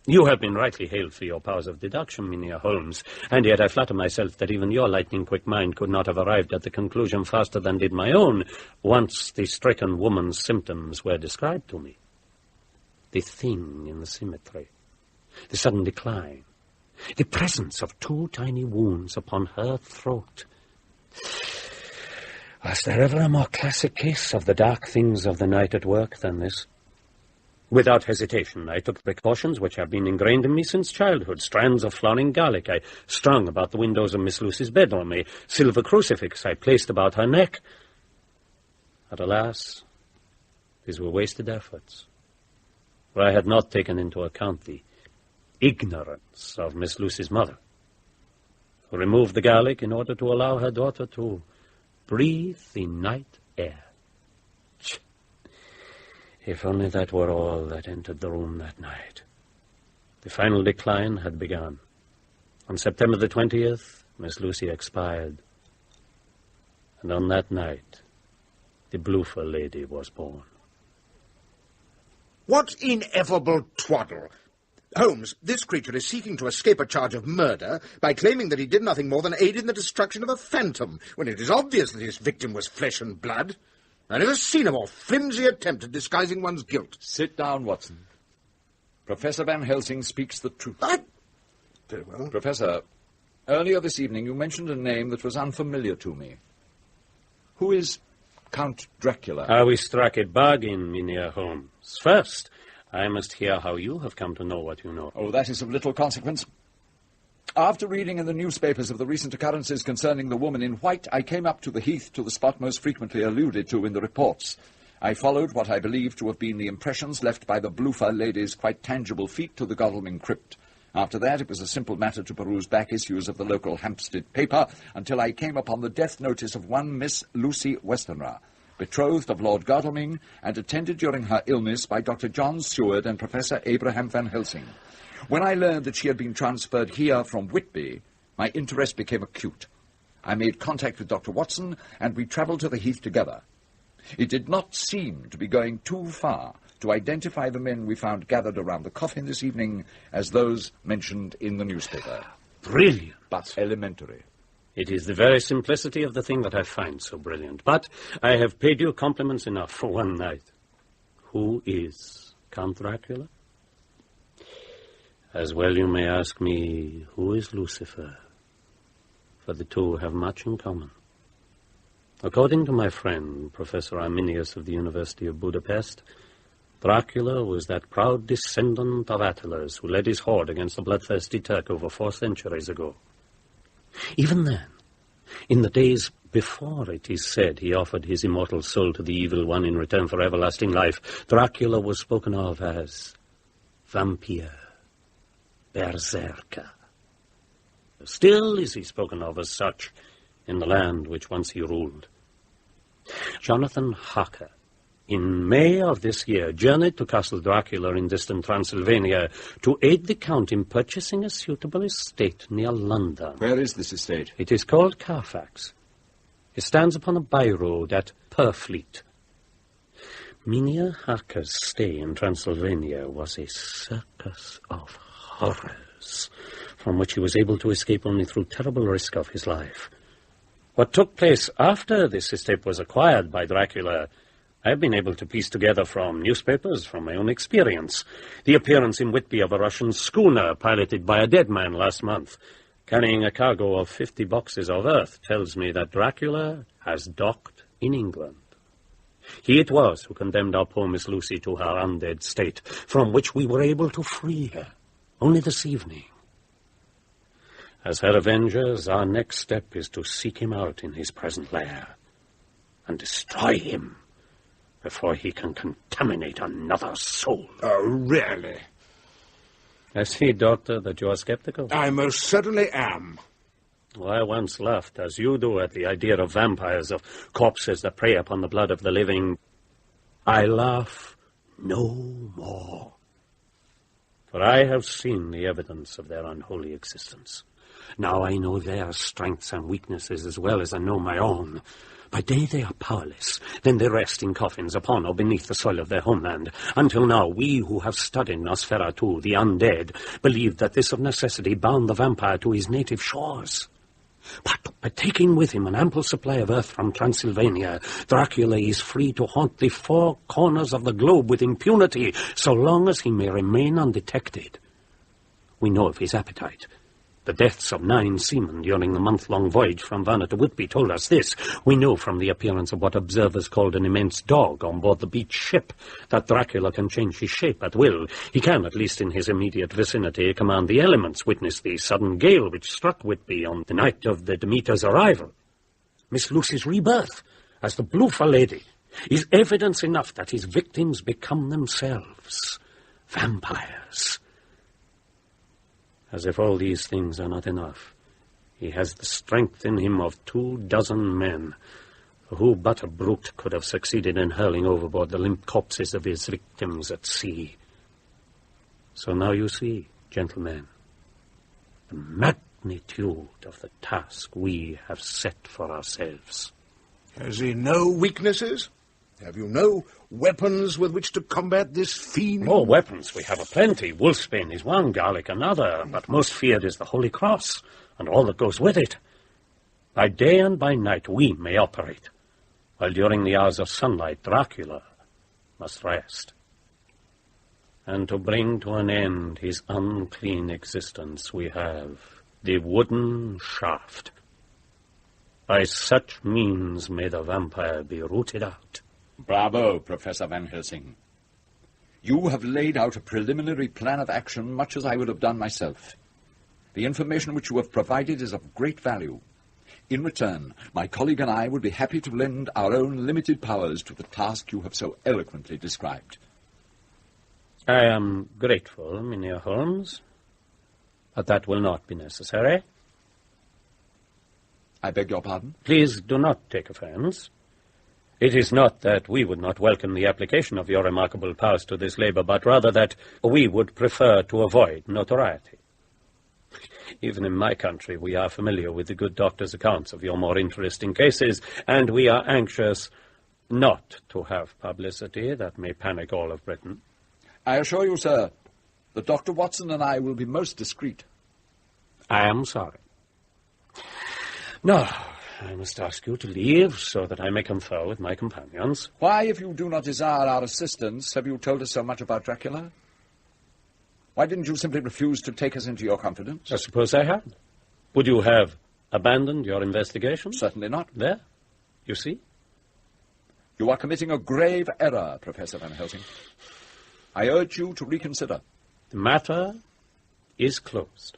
Speaker 8: You have been rightly hailed for your powers of deduction, Mynheer Holmes, and yet I flatter myself that even your lightning-quick mind could not have arrived at the conclusion faster than did my own, once the stricken woman's symptoms were described to me. The thing in the cemetery, the sudden decline, the presence of 2 tiny wounds upon her throat. Was there ever a more classic case of the dark things of the night at work than this? Without hesitation, I took precautions which have been ingrained in me since childhood. Strands of flowering garlic I strung about the windows of Miss Lucy's bedroom. A silver crucifix I placed about her neck. But alas, these were wasted efforts, for I had not taken into account the ignorance of Miss Lucy's mother, who removed the garlic in order to allow her daughter to breathe the night air. If only that were all that entered the room that night. The final decline had begun. On September the 20th, Miss Lucy expired. And on that night, the Bloofer lady was born.
Speaker 2: What ineffable twaddle! Holmes, this creature is seeking to escape a charge of murder by claiming that he did nothing more than aid in the destruction of a phantom, when it is obvious that his victim was flesh and blood. I never seen a more flimsy attempt at disguising one's guilt.
Speaker 3: Sit down, Watson. Professor Van Helsing speaks the truth.
Speaker 2: Very well.
Speaker 3: Professor, earlier this evening you mentioned a name that was unfamiliar to me. Who is Count Dracula?
Speaker 8: We struck a bargain, Mynheer Holmes. First, I must hear how you have come to know what you know.
Speaker 3: Oh, that is of little consequence. After reading in the newspapers of the recent occurrences concerning the woman in white, I came up to the heath, to the spot most frequently alluded to in the reports. I followed what I believed to have been the impressions left by the Bloofer lady's quite tangible feet to the Godalming crypt. After that, it was a simple matter to peruse back issues of the local Hampstead paper until I came upon the death notice of one Miss Lucy Westenra, betrothed of Lord Godalming and attended during her illness by Dr. John Seward and Professor Abraham Van Helsing. When I learned that she had been transferred here from Whitby, my interest became acute. I made contact with Dr. Watson, and we travelled to the Heath together. It did not seem to be going too far to identify the men we found gathered around the coffin this evening as those mentioned in the newspaper.
Speaker 8: Brilliant.
Speaker 3: But elementary.
Speaker 8: It is the very simplicity of the thing that I find so brilliant. But I have paid you compliments enough for one night. Who is Count Dracula? As well you may ask me, who is Lucifer? For the two have much in common. According to my friend, Professor Arminius of the University of Budapest, Dracula was that proud descendant of Attila's who led his horde against the bloodthirsty Turk over 4 centuries ago. Even then, in the days before it is said he offered his immortal soul to the evil one in return for everlasting life, Dracula was spoken of as vampire, berserker. Still is he spoken of as such in the land which once he ruled. Jonathan Harker, in May of this year, journeyed to Castle Dracula in distant Transylvania to aid the Count in purchasing a suitable estate near London.
Speaker 3: Where is this estate?
Speaker 8: It is called Carfax. It stands upon a by-road at Purfleet. Mynheer Harker's stay in Transylvania was a circus of horrors, from which he was able to escape only through terrible risk of his life. What took place after this estate was acquired by Dracula, I have been able to piece together from newspapers, from my own experience. The appearance in Whitby of a Russian schooner piloted by a dead man last month, carrying a cargo of 50 boxes of earth, tells me that Dracula has docked in England. He it was who condemned our poor Miss Lucy to her undead state, from which we were able to free her only this evening. As her avengers, our next step is to seek him out in his present lair and destroy him before he can contaminate another soul.
Speaker 2: Oh, really?
Speaker 8: I see, Doctor, that you are skeptical.
Speaker 2: I most certainly am.
Speaker 8: Well, I once laughed, as you do, at the idea of vampires, of corpses that prey upon the blood of the living. I laugh no more, for I have seen the evidence of their unholy existence. Now I know their strengths and weaknesses as well as I know my own. By day they are powerless, then they rest in coffins upon or beneath the soil of their homeland. Until now, we who have studied Nosferatu, the undead, believed that this of necessity bound the vampire to his native shores. But by taking with him an ample supply of earth from Transylvania, Dracula is free to haunt the 4 corners of the globe with impunity, so long as he may remain undetected. We know of his appetite. The deaths of 9 seamen during the month-long voyage from Varna to Whitby told us this. We know from the appearance of what observers called an immense dog on board the beach ship that Dracula can change his shape at will. He can, at least in his immediate vicinity, command the elements. Witness the sudden gale which struck Whitby on the night of the Demeter's arrival. Miss Lucy's rebirth as the Bloofer lady is evidence enough that his victims become themselves vampires. As if all these things are not enough, he has the strength in him of 24 men, for who but a brute could have succeeded in hurling overboard the limp corpses of his victims at sea. So now you see, gentlemen, the magnitude of the task we have set for ourselves.
Speaker 2: Has he no weaknesses? Have you no weapons with which to combat this fiend?
Speaker 8: More weapons we have aplenty. Wolfsbane is one, garlic another, but most feared is the Holy Cross, and all that goes with it. By day and by night we may operate, while during the hours of sunlight Dracula must rest. And to bring to an end his unclean existence we have the wooden shaft. By such means may the vampire be rooted out.
Speaker 3: Bravo, Professor Van Helsing. You have laid out a preliminary plan of action much as I would have done myself. The information which you have provided is of great value. In return, my colleague and I would be happy to lend our own limited powers to the task you have so eloquently described.
Speaker 8: I am grateful, Mynheer Holmes, but that will not be necessary.
Speaker 3: I beg your pardon?
Speaker 8: Please do not take offense. It is not that we would not welcome the application of your remarkable powers to this labor, but rather that we would prefer to avoid notoriety. Even in my country, we are familiar with the good doctor's accounts of your more interesting cases, and we are anxious not to have publicity that may panic all of Britain.
Speaker 3: I assure you, sir, that Dr. Watson and I will be most discreet.
Speaker 8: I am sorry. Now, I must ask you to leave so that I may confer with my companions.
Speaker 3: Why, if you do not desire our assistance, have you told us so much about Dracula? Why didn't you simply refuse to take us into your confidence?
Speaker 8: I suppose I had. Would you have abandoned your investigation?
Speaker 3: Certainly not.
Speaker 8: There, you see?
Speaker 3: You are committing a grave error, Professor Van Helsing. I urge you to reconsider.
Speaker 8: The matter is closed.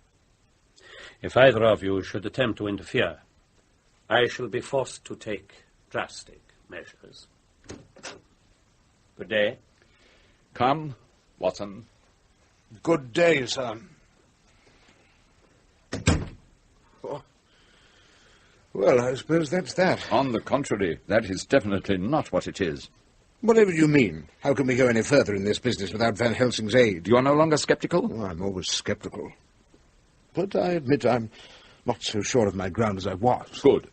Speaker 8: If either of you should attempt to interfere, I shall be forced to take drastic measures. Good day.
Speaker 3: Come, Watson.
Speaker 9: Good day, sir.
Speaker 2: Oh. Well, I suppose that's that.
Speaker 3: On the contrary, that is definitely not what it is.
Speaker 2: Whatever you mean. How can we go any further in this business without Van Helsing's aid?
Speaker 3: You are no longer skeptical?
Speaker 2: Oh, I'm always skeptical. But I admit I'm not so sure of my ground as I was.
Speaker 3: Good.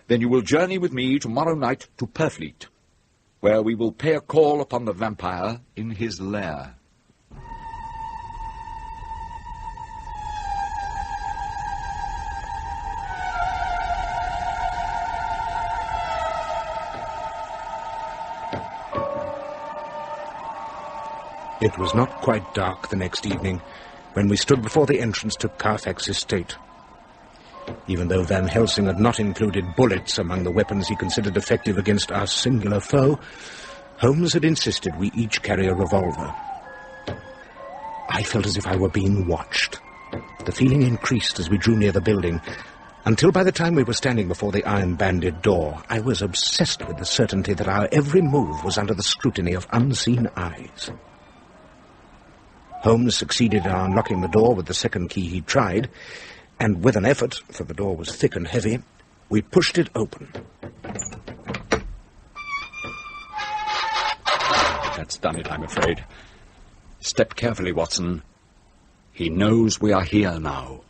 Speaker 3: Then you will journey with me tomorrow night to Purfleet, where we will pay a call upon the vampire in his lair.
Speaker 2: It was not quite dark the next evening when we stood before the entrance to Carfax Estate. Even though Van Helsing had not included bullets among the weapons he considered effective against our singular foe, Holmes had insisted we each carry a revolver. I felt as if I were being watched. The feeling increased as we drew near the building, until by the time we were standing before the iron-banded door, I was obsessed with the certainty that our every move was under the scrutiny of unseen eyes. Holmes succeeded in unlocking the door with the second key he tried, and with an effort, for the door was thick and heavy, we pushed it open.
Speaker 3: That's done it, I'm afraid. Step carefully, Watson. He knows we are here now.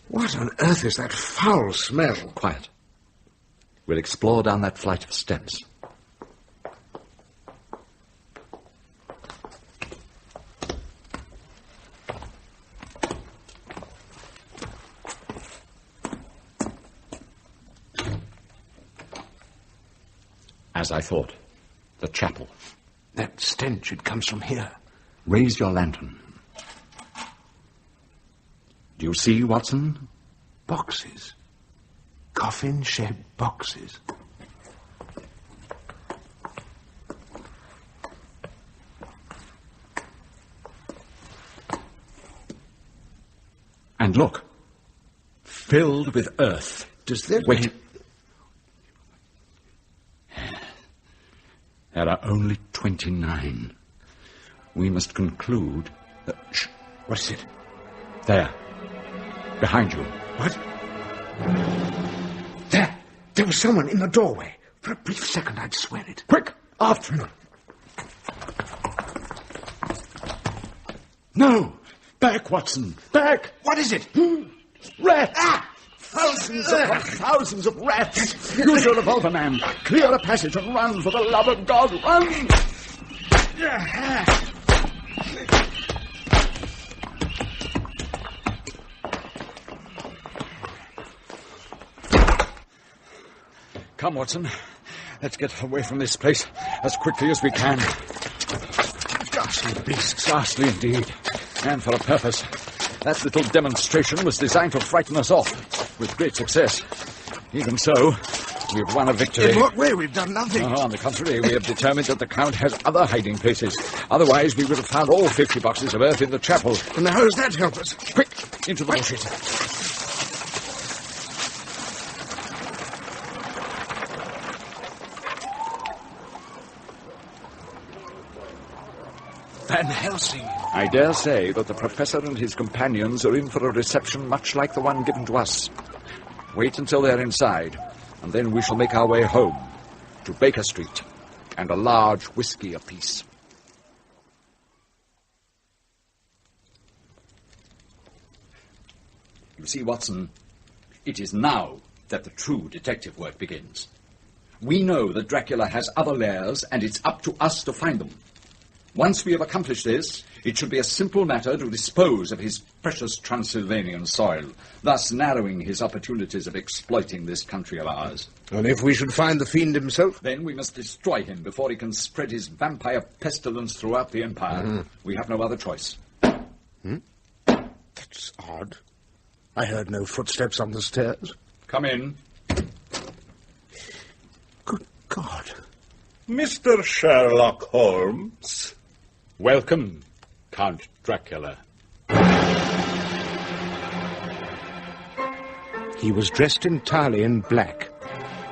Speaker 2: What on earth is that foul smell?
Speaker 3: Quiet. We'll explore down that flight of steps. As I thought, the chapel.
Speaker 2: That stench, it comes from here.
Speaker 3: Raise your lantern. Do you see, Watson?
Speaker 2: Boxes. Coffin-shaped boxes.
Speaker 3: And look, filled with earth.
Speaker 2: Does that
Speaker 3: Wait. There are only 29. We must conclude that... Shh.
Speaker 2: What is it?
Speaker 3: There. Behind you.
Speaker 2: What? There was someone in the doorway. For a brief second, I'd swear it.
Speaker 3: Quick! After him! No! Back, Watson! Back!
Speaker 2: What is it?
Speaker 3: Rats! Ah! Thousands of rats! Use your revolver, man. Clear a passage and run, for the love of God, run! Come, Watson. Let's get away from this place as quickly as we can. Ghastly beasts. Ghastly indeed. And for a purpose. That little demonstration was designed to frighten us off, with great success. Even so, We've won a victory.
Speaker 2: In what way? We've done nothing.
Speaker 3: On the contrary, we have determined that the Count has other hiding places. Otherwise, we would have found all 50 boxes of earth in the chapel.
Speaker 2: And how does that help us?
Speaker 3: Quick, into the bushes.
Speaker 2: Van Helsing.
Speaker 3: I dare say that the Professor and his companions are in for a reception much like the one given to us. Wait until they're inside, and then we shall make our way home, to Baker Street, and a large whiskey apiece. You see, Watson, it is now that the true detective work begins. We know that Dracula has other lairs, and it's up to us to find them. Once we have accomplished this, it should be a simple matter to dispose of his precious Transylvanian soil, thus narrowing his opportunities of exploiting this country of ours.
Speaker 2: And if we should find the fiend himself?
Speaker 3: Then we must destroy him before he can spread his vampire pestilence throughout the empire. We have no other choice.
Speaker 2: That's odd. I heard no footsteps on the stairs.
Speaker 3: Come in.
Speaker 2: Good God.
Speaker 10: Mr. Sherlock Holmes.
Speaker 8: Welcome, Count Dracula.
Speaker 2: He was dressed entirely in black,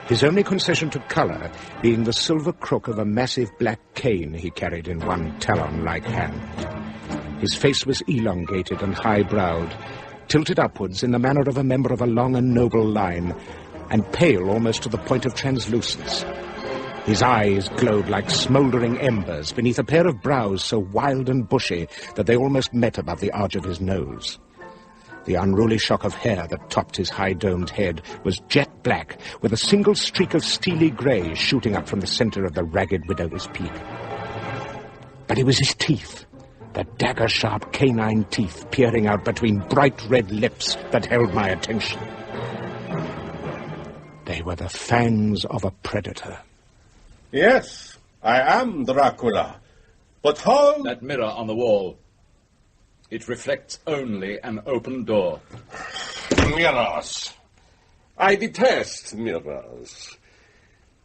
Speaker 2: his only concession to colour being the silver crook of a massive black cane he carried in one talon-like hand. His face was elongated and high-browed, tilted upwards in the manner of a member of a long and noble line, and pale almost to the point of translucence. His eyes glowed like smouldering embers beneath a pair of brows so wild and bushy that they almost met above the arch of his nose. The unruly shock of hair that topped his high-domed head was jet black, with a single streak of steely grey shooting up from the centre of the ragged widower's peak. But it was his teeth, the dagger-sharp canine teeth peering out between bright red lips that held my attention. They were the fangs of a predator.
Speaker 10: Yes, I am Dracula. But how...
Speaker 3: That mirror on the wall. It reflects only an open door.
Speaker 10: Mirrors. I detest mirrors.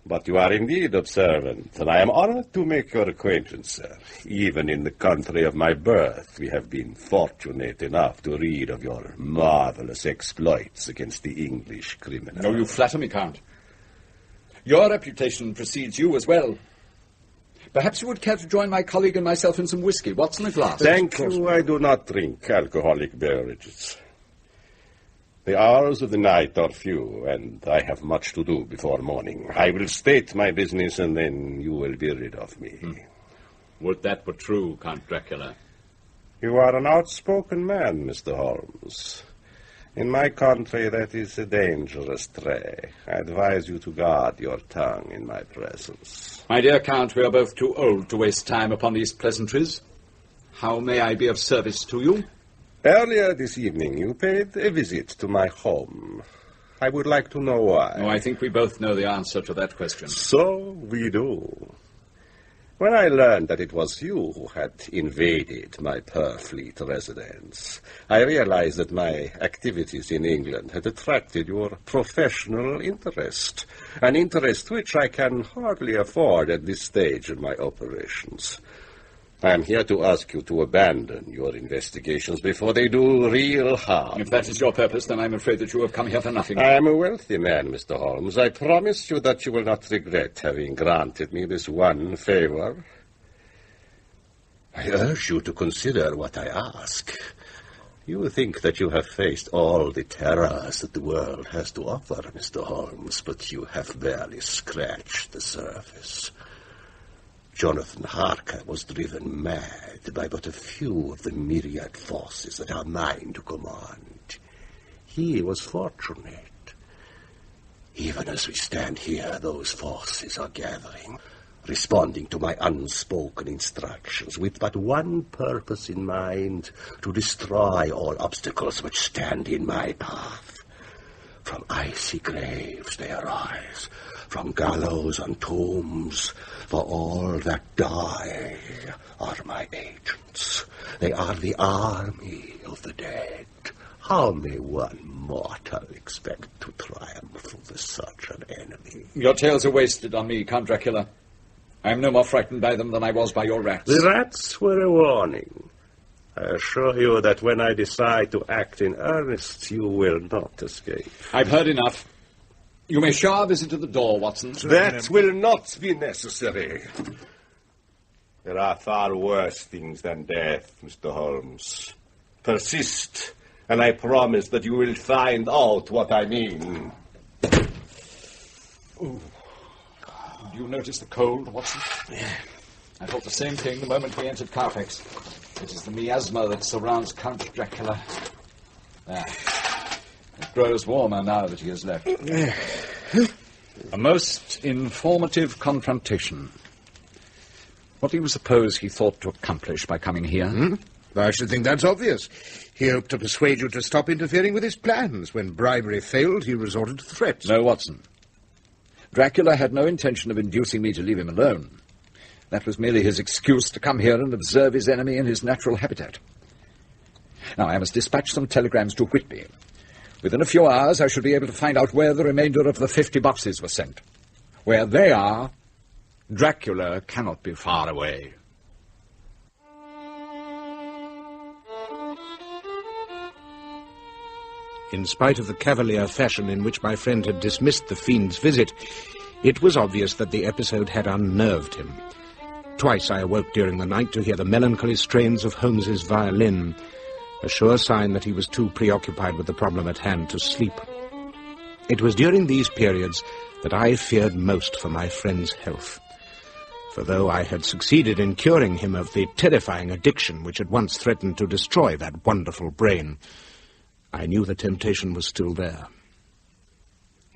Speaker 10: But you are indeed observant, and I am honored to make your acquaintance, sir. Even in the country of my birth, we have been fortunate enough to read of your marvelous exploits against the English criminal.
Speaker 3: No, you flatter me, Count. Your reputation precedes you as well. Perhaps you would care to join my colleague and myself in some whiskey. What's in a glass?
Speaker 10: Thank you. I do not drink alcoholic beverages. The hours of the night are few, and I have much to do before morning. I will state my business, and then you will be rid of me.
Speaker 8: Would that were true, Count Dracula.
Speaker 10: You are an outspoken man, Mr. Holmes. In my country, that is a dangerous trait. I advise you to guard your tongue in my presence.
Speaker 3: My dear Count, we are both too old to waste time upon these pleasantries. How may I be of service to you?
Speaker 10: Earlier this evening, you paid a visit to my home. I would like to know why.
Speaker 3: Oh, I think we both know the answer to that question.
Speaker 10: So we do. When I learned that it was you who had invaded my Purfleet residence, I realized that my activities in England had attracted your professional interest, an interest which I can hardly afford at this stage of my operations. I am here to ask you to abandon your investigations before they do real harm.
Speaker 3: If that is your purpose, then I'm afraid that you have come here for nothing.
Speaker 10: I am a wealthy man, Mr. Holmes. I promise you that you will not regret having granted me this one favor. I urge you to consider what I ask. You think that you have faced all the terrors that the world has to offer, Mr. Holmes, but you have barely scratched the surface. Jonathan Harker was driven mad by but a few of the myriad forces that are mine to command. He was fortunate. Even as we stand here, those forces are gathering, responding to my unspoken instructions, with but one purpose in mind: to destroy all obstacles which stand in my path. From icy graves they arise, from gallows and tombs, for all that die are my agents. They are the army of the dead, How may one mortal expect to triumph over such an enemy?
Speaker 3: Your tales are wasted on me, Count Dracula. I am no more frightened by them than I was by your rats.
Speaker 10: The rats were a warning. I assure you that when I decide to act in earnest, you will not escape.
Speaker 3: I've heard enough. You may show our visit to the door, Watson.
Speaker 10: That will not be necessary. There are far worse things than death, Mr. Holmes. Persist, and I promise that you will find out what I mean.
Speaker 3: Ooh. Do you notice the cold, Watson? I thought the same thing the moment we entered Carfax. It is the miasma that surrounds Count Dracula. It grows warmer now that he has left. A most informative confrontation. What do you suppose he thought to accomplish by coming here?
Speaker 2: I should think that's obvious. He hoped to persuade you to stop interfering with his plans. When bribery failed, he resorted to threats.
Speaker 3: No, Watson. Dracula had no intention of inducing me to leave him alone. That was merely his excuse to come here and observe his enemy in his natural habitat. Now, I must dispatch some telegrams to Whitby. Within a few hours, I shall be able to find out where the remainder of the 50 boxes were sent. Where they are, Dracula cannot be far away.
Speaker 2: In spite of the cavalier fashion in which my friend had dismissed the fiend's visit, it was obvious that the episode had unnerved him. Twice I awoke during the night to hear the melancholy strains of Holmes's violin, a sure sign that he was too preoccupied with the problem at hand to sleep. It was during these periods that I feared most for my friend's health. For though I had succeeded in curing him of the terrifying addiction which had once threatened to destroy that wonderful brain, I knew the temptation was still there.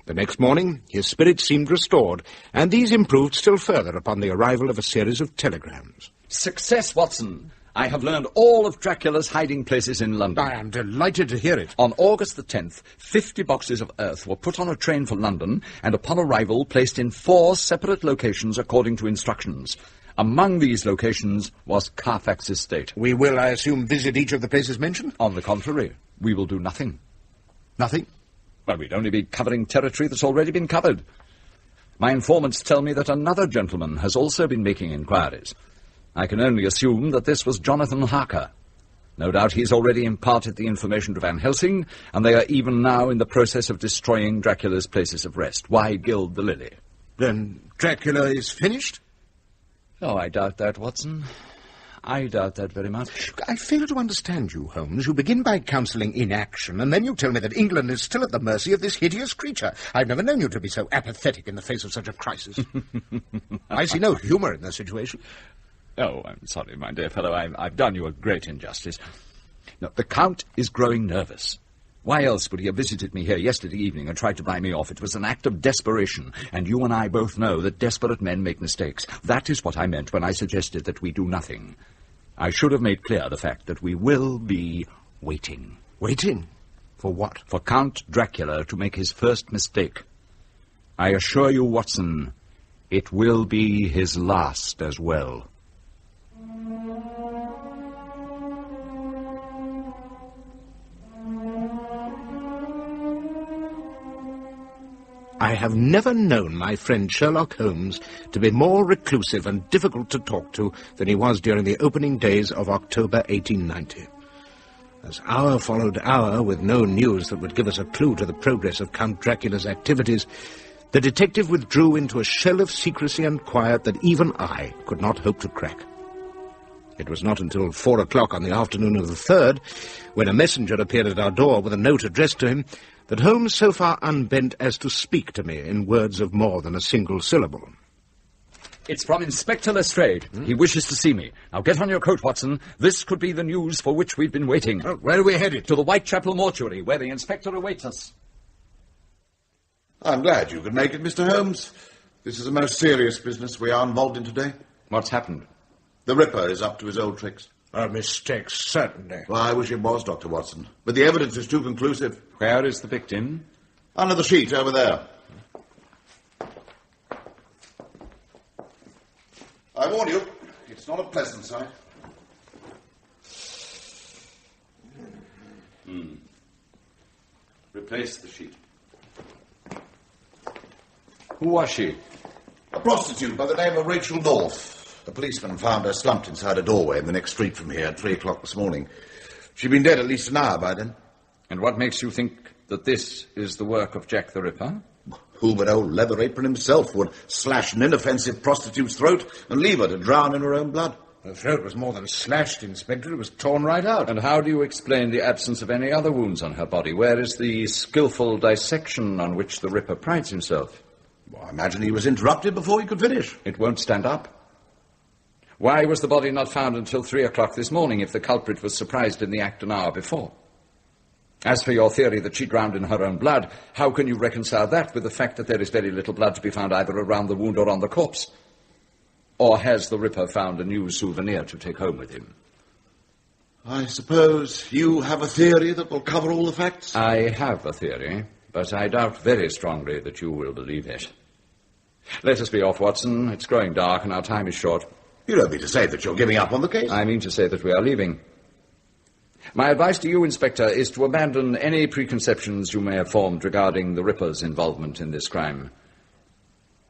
Speaker 2: The next morning, his spirits seemed restored, and these improved still further upon the arrival of a series of telegrams.
Speaker 3: Success, Watson! I have learned all of Dracula's hiding places in London.
Speaker 2: I am delighted to hear it.
Speaker 3: On August the 10th, 50 boxes of earth were put on a train for London, and upon arrival placed in 4 separate locations according to instructions. Among these locations was Carfax Estate.
Speaker 2: We will, I assume, visit each of the places mentioned?
Speaker 3: On the contrary, we will do nothing.
Speaker 2: Nothing?
Speaker 3: Well, we'd only be covering territory that's already been covered. My informants tell me that another gentleman has also been making inquiries. I can only assume that this was Jonathan Harker. No doubt he's already imparted the information to Van Helsing, and they are even now in the process of destroying Dracula's places of rest. Why gild the lily?
Speaker 2: Then Dracula is finished?
Speaker 3: Oh, I doubt that, Watson. I doubt that very much.
Speaker 2: I fail to understand you, Holmes. You begin by counselling inaction, and then you tell me that England is still at the mercy of this hideous creature. I've never known you to be so apathetic in the face of such a crisis. I see no humour in the situation.
Speaker 3: Oh, I'm sorry, my dear fellow. I've done you a great injustice. No, the Count is growing nervous. Why else would he have visited me here yesterday evening and tried to buy me off? It was an act of desperation, and you and I both know that desperate men make mistakes. That is what I meant when I suggested that we do nothing. I should have made clear the fact that we will be waiting.
Speaker 2: Waiting? For what?
Speaker 3: For Count Dracula to make his first mistake. I assure you, Watson, it will be his last as well.
Speaker 2: I have never known my friend Sherlock Holmes to be more reclusive and difficult to talk to than he was during the opening days of October 1890. As hour followed hour, with no news that would give us a clue to the progress of Count Dracula's activities, the detective withdrew into a shell of secrecy and quiet that even I could not hope to crack. It was not until 4 o'clock on the afternoon of the 3rd, when a messenger appeared at our door with a note addressed to him, that Holmes so far unbent as to speak to me in words of more than a single syllable.
Speaker 3: It's from Inspector Lestrade. He wishes to see me. Now get on your coat, Watson. This could be the news for which we've been waiting.
Speaker 2: Where are we headed?
Speaker 3: To the Whitechapel mortuary, where the inspector awaits us.
Speaker 11: I'm glad you could make it, Mr. Holmes. This is a most serious business we are involved in today.
Speaker 3: What's happened?
Speaker 11: The Ripper is up to his old tricks.
Speaker 2: A mistake, certainly.
Speaker 11: Well, I wish it was, Dr. Watson. But the evidence is too conclusive.
Speaker 3: Where is the victim?
Speaker 11: Under the sheet, over there. I warn you, it's not a pleasant sight.
Speaker 3: Replace the sheet. Who was she?
Speaker 11: A prostitute by the name of Rachel North. A policeman found her slumped inside a doorway in the next street from here at 3 o'clock this morning. She'd been dead at least an hour by then.
Speaker 3: And what makes you think that this is the work of Jack the Ripper?
Speaker 11: Who but old Leather Apron himself would slash an inoffensive prostitute's throat and leave her to drown in her own blood?
Speaker 2: Her throat was more than slashed, Inspector. It was torn right out.
Speaker 3: And how do you explain the absence of any other wounds on her body? Where is the skillful dissection on which the Ripper prides himself?
Speaker 11: Well, I imagine he was interrupted before he could finish.
Speaker 3: It won't stand up. Why was the body not found until 3 o'clock this morning if the culprit was surprised in the act an hour before? As for your theory that she drowned in her own blood, how can you reconcile that with the fact that there is very little blood to be found either around the wound or on the corpse? Or has the Ripper found a new souvenir to take home with him?
Speaker 11: I suppose you have a theory that will cover all the facts?
Speaker 3: I have a theory, but I doubt very strongly that you will believe it. Let us be off, Watson. It's growing dark and our time is short.
Speaker 11: You don't mean to say that you're giving up on the case?
Speaker 3: I mean to say that we are leaving. My advice to you, Inspector, is to abandon any preconceptions you may have formed regarding the Ripper's involvement in this crime.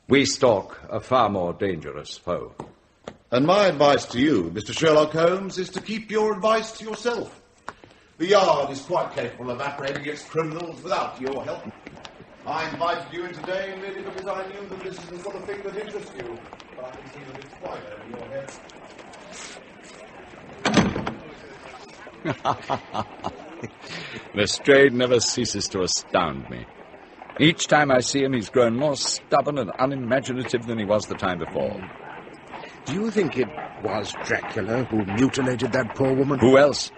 Speaker 3: We stalk a far more dangerous foe.
Speaker 11: And my advice to you, Mr. Sherlock Holmes, is to keep your advice to yourself. The Yard is quite capable of apprehending its criminals without your help. I invited you in today merely because I knew that this is the sort of thing that interests you. But I can see that it's quite over your head.
Speaker 3: Lestrade never ceases to astound me. Each time I see him, he's grown more stubborn and unimaginative than he was the time before.
Speaker 2: Do you think it was Dracula who mutilated that poor woman?
Speaker 3: Who else?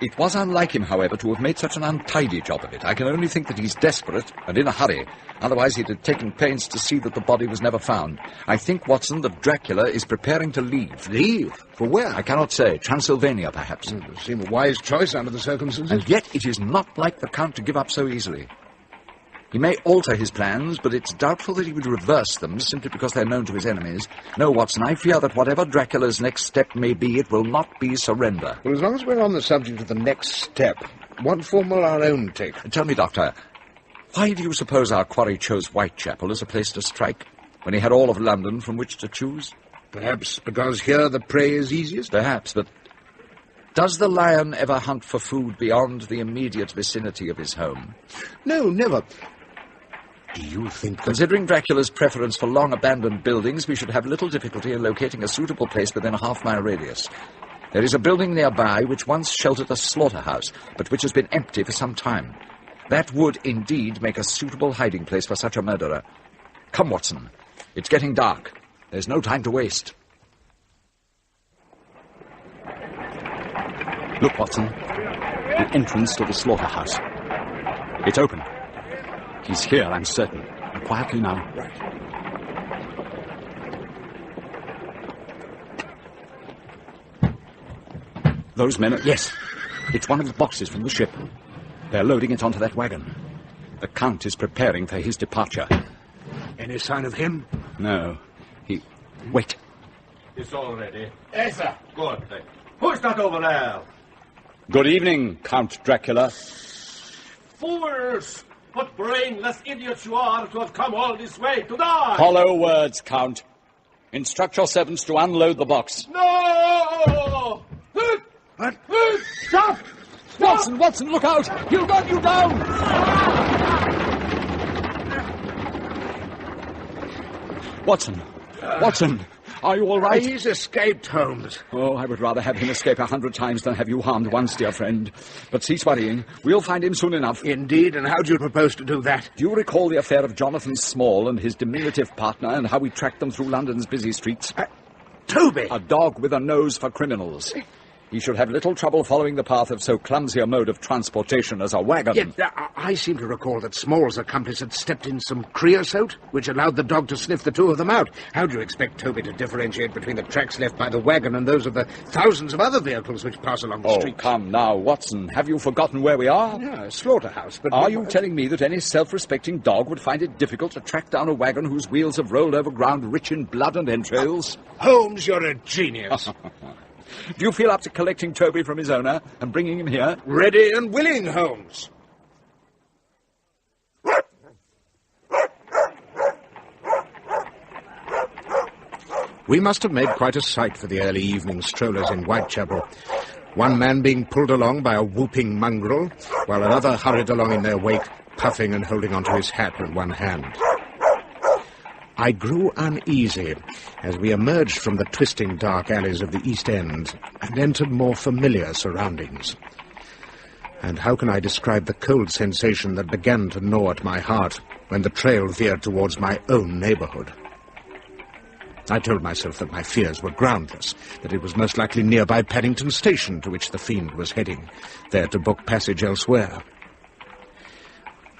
Speaker 3: It was unlike him, however, to have made such an untidy job of it. I can only think that he's desperate and in a hurry. Otherwise, he'd have taken pains to see that the body was never found. I think, Watson, that Dracula is preparing to leave.
Speaker 2: Leave? For where?
Speaker 3: I cannot say. Transylvania, perhaps.
Speaker 2: It would seem a wise choice under the circumstances.
Speaker 3: And yet it is not like the Count to give up so easily. He may alter his plans, but it's doubtful that he would reverse them simply because they're known to his enemies. No, Watson, I fear that whatever Dracula's next step may be, it will not be surrender.
Speaker 2: Well, as long as we're on the subject of the next step, what form will our own take?
Speaker 3: Tell me, Doctor, why do you suppose our quarry chose Whitechapel as a place to strike, when he had all of London from which to choose?
Speaker 2: Perhaps because here the prey is easiest?
Speaker 3: Perhaps, but does the lion ever hunt for food beyond the immediate vicinity of his home?
Speaker 2: No, never. Do you think that...
Speaker 3: Considering Dracula's preference for long-abandoned buildings, we should have little difficulty in locating a suitable place within a half-mile radius. There is a building nearby which once sheltered a slaughterhouse, but which has been empty for some time. That would indeed make a suitable hiding place for such a murderer. Come, Watson. It's getting dark. There's no time to waste. Look, Watson. The entrance to the slaughterhouse. It's open. He's here, I'm certain. Quietly now.
Speaker 2: Right.
Speaker 3: Those men are... Yes. It's one of the boxes from the ship. They're loading it onto that wagon. The Count is preparing for his departure.
Speaker 2: Any sign of him?
Speaker 3: No. He... Wait.
Speaker 7: It's all ready. Yes, sir. Good. Who's that over there?
Speaker 3: Good evening, Count Dracula.
Speaker 7: Fools! What brainless idiots you are to have come all this way to die!
Speaker 3: Hollow words, Count. Instruct your servants to unload the box.
Speaker 7: No!
Speaker 2: What?
Speaker 7: Stop!
Speaker 3: Watson, Watson, look out! He'll run you down! Watson, Watson, are you all right?
Speaker 2: He's escaped, Holmes.
Speaker 3: Oh, I would rather have him escape 100 times than have you harmed once, dear friend. But cease worrying. We'll find him soon enough.
Speaker 2: Indeed, and how do you propose to do that?
Speaker 3: Do you recall the affair of Jonathan Small and his diminutive partner and how we tracked them through London's busy streets?
Speaker 2: Toby!
Speaker 3: A dog with a nose for criminals. He should have little trouble following the path of so clumsy a mode of transportation as a wagon.
Speaker 2: Yet, I seem to recall that Small's accomplice had stepped in some creosote, which allowed the dog to sniff the two of them out. How do you expect Toby to differentiate between the tracks left by the wagon and those of the thousands of other vehicles which pass along the street?
Speaker 3: Oh, come now, Watson. Have you forgotten where we are?
Speaker 2: Yeah, a slaughterhouse, but...
Speaker 3: Are you telling me that any self-respecting dog would find it difficult to track down a wagon whose wheels have rolled over ground rich in blood and entrails?
Speaker 2: Holmes, you're a genius.
Speaker 3: Do you feel up to collecting Toby from his owner and bringing him here?
Speaker 2: Ready and willing, Holmes. We must have made quite a sight for the early evening strollers in Whitechapel. One man being pulled along by a whooping mongrel, while another hurried along in their wake, puffing and holding onto his hat with one hand. I grew uneasy as we emerged from the twisting dark alleys of the East End and entered more familiar surroundings. And how can I describe the cold sensation that began to gnaw at my heart when the trail veered towards my own neighborhood? I told myself that my fears were groundless, that it was most likely nearby Paddington Station to which the fiend was heading, there to book passage elsewhere.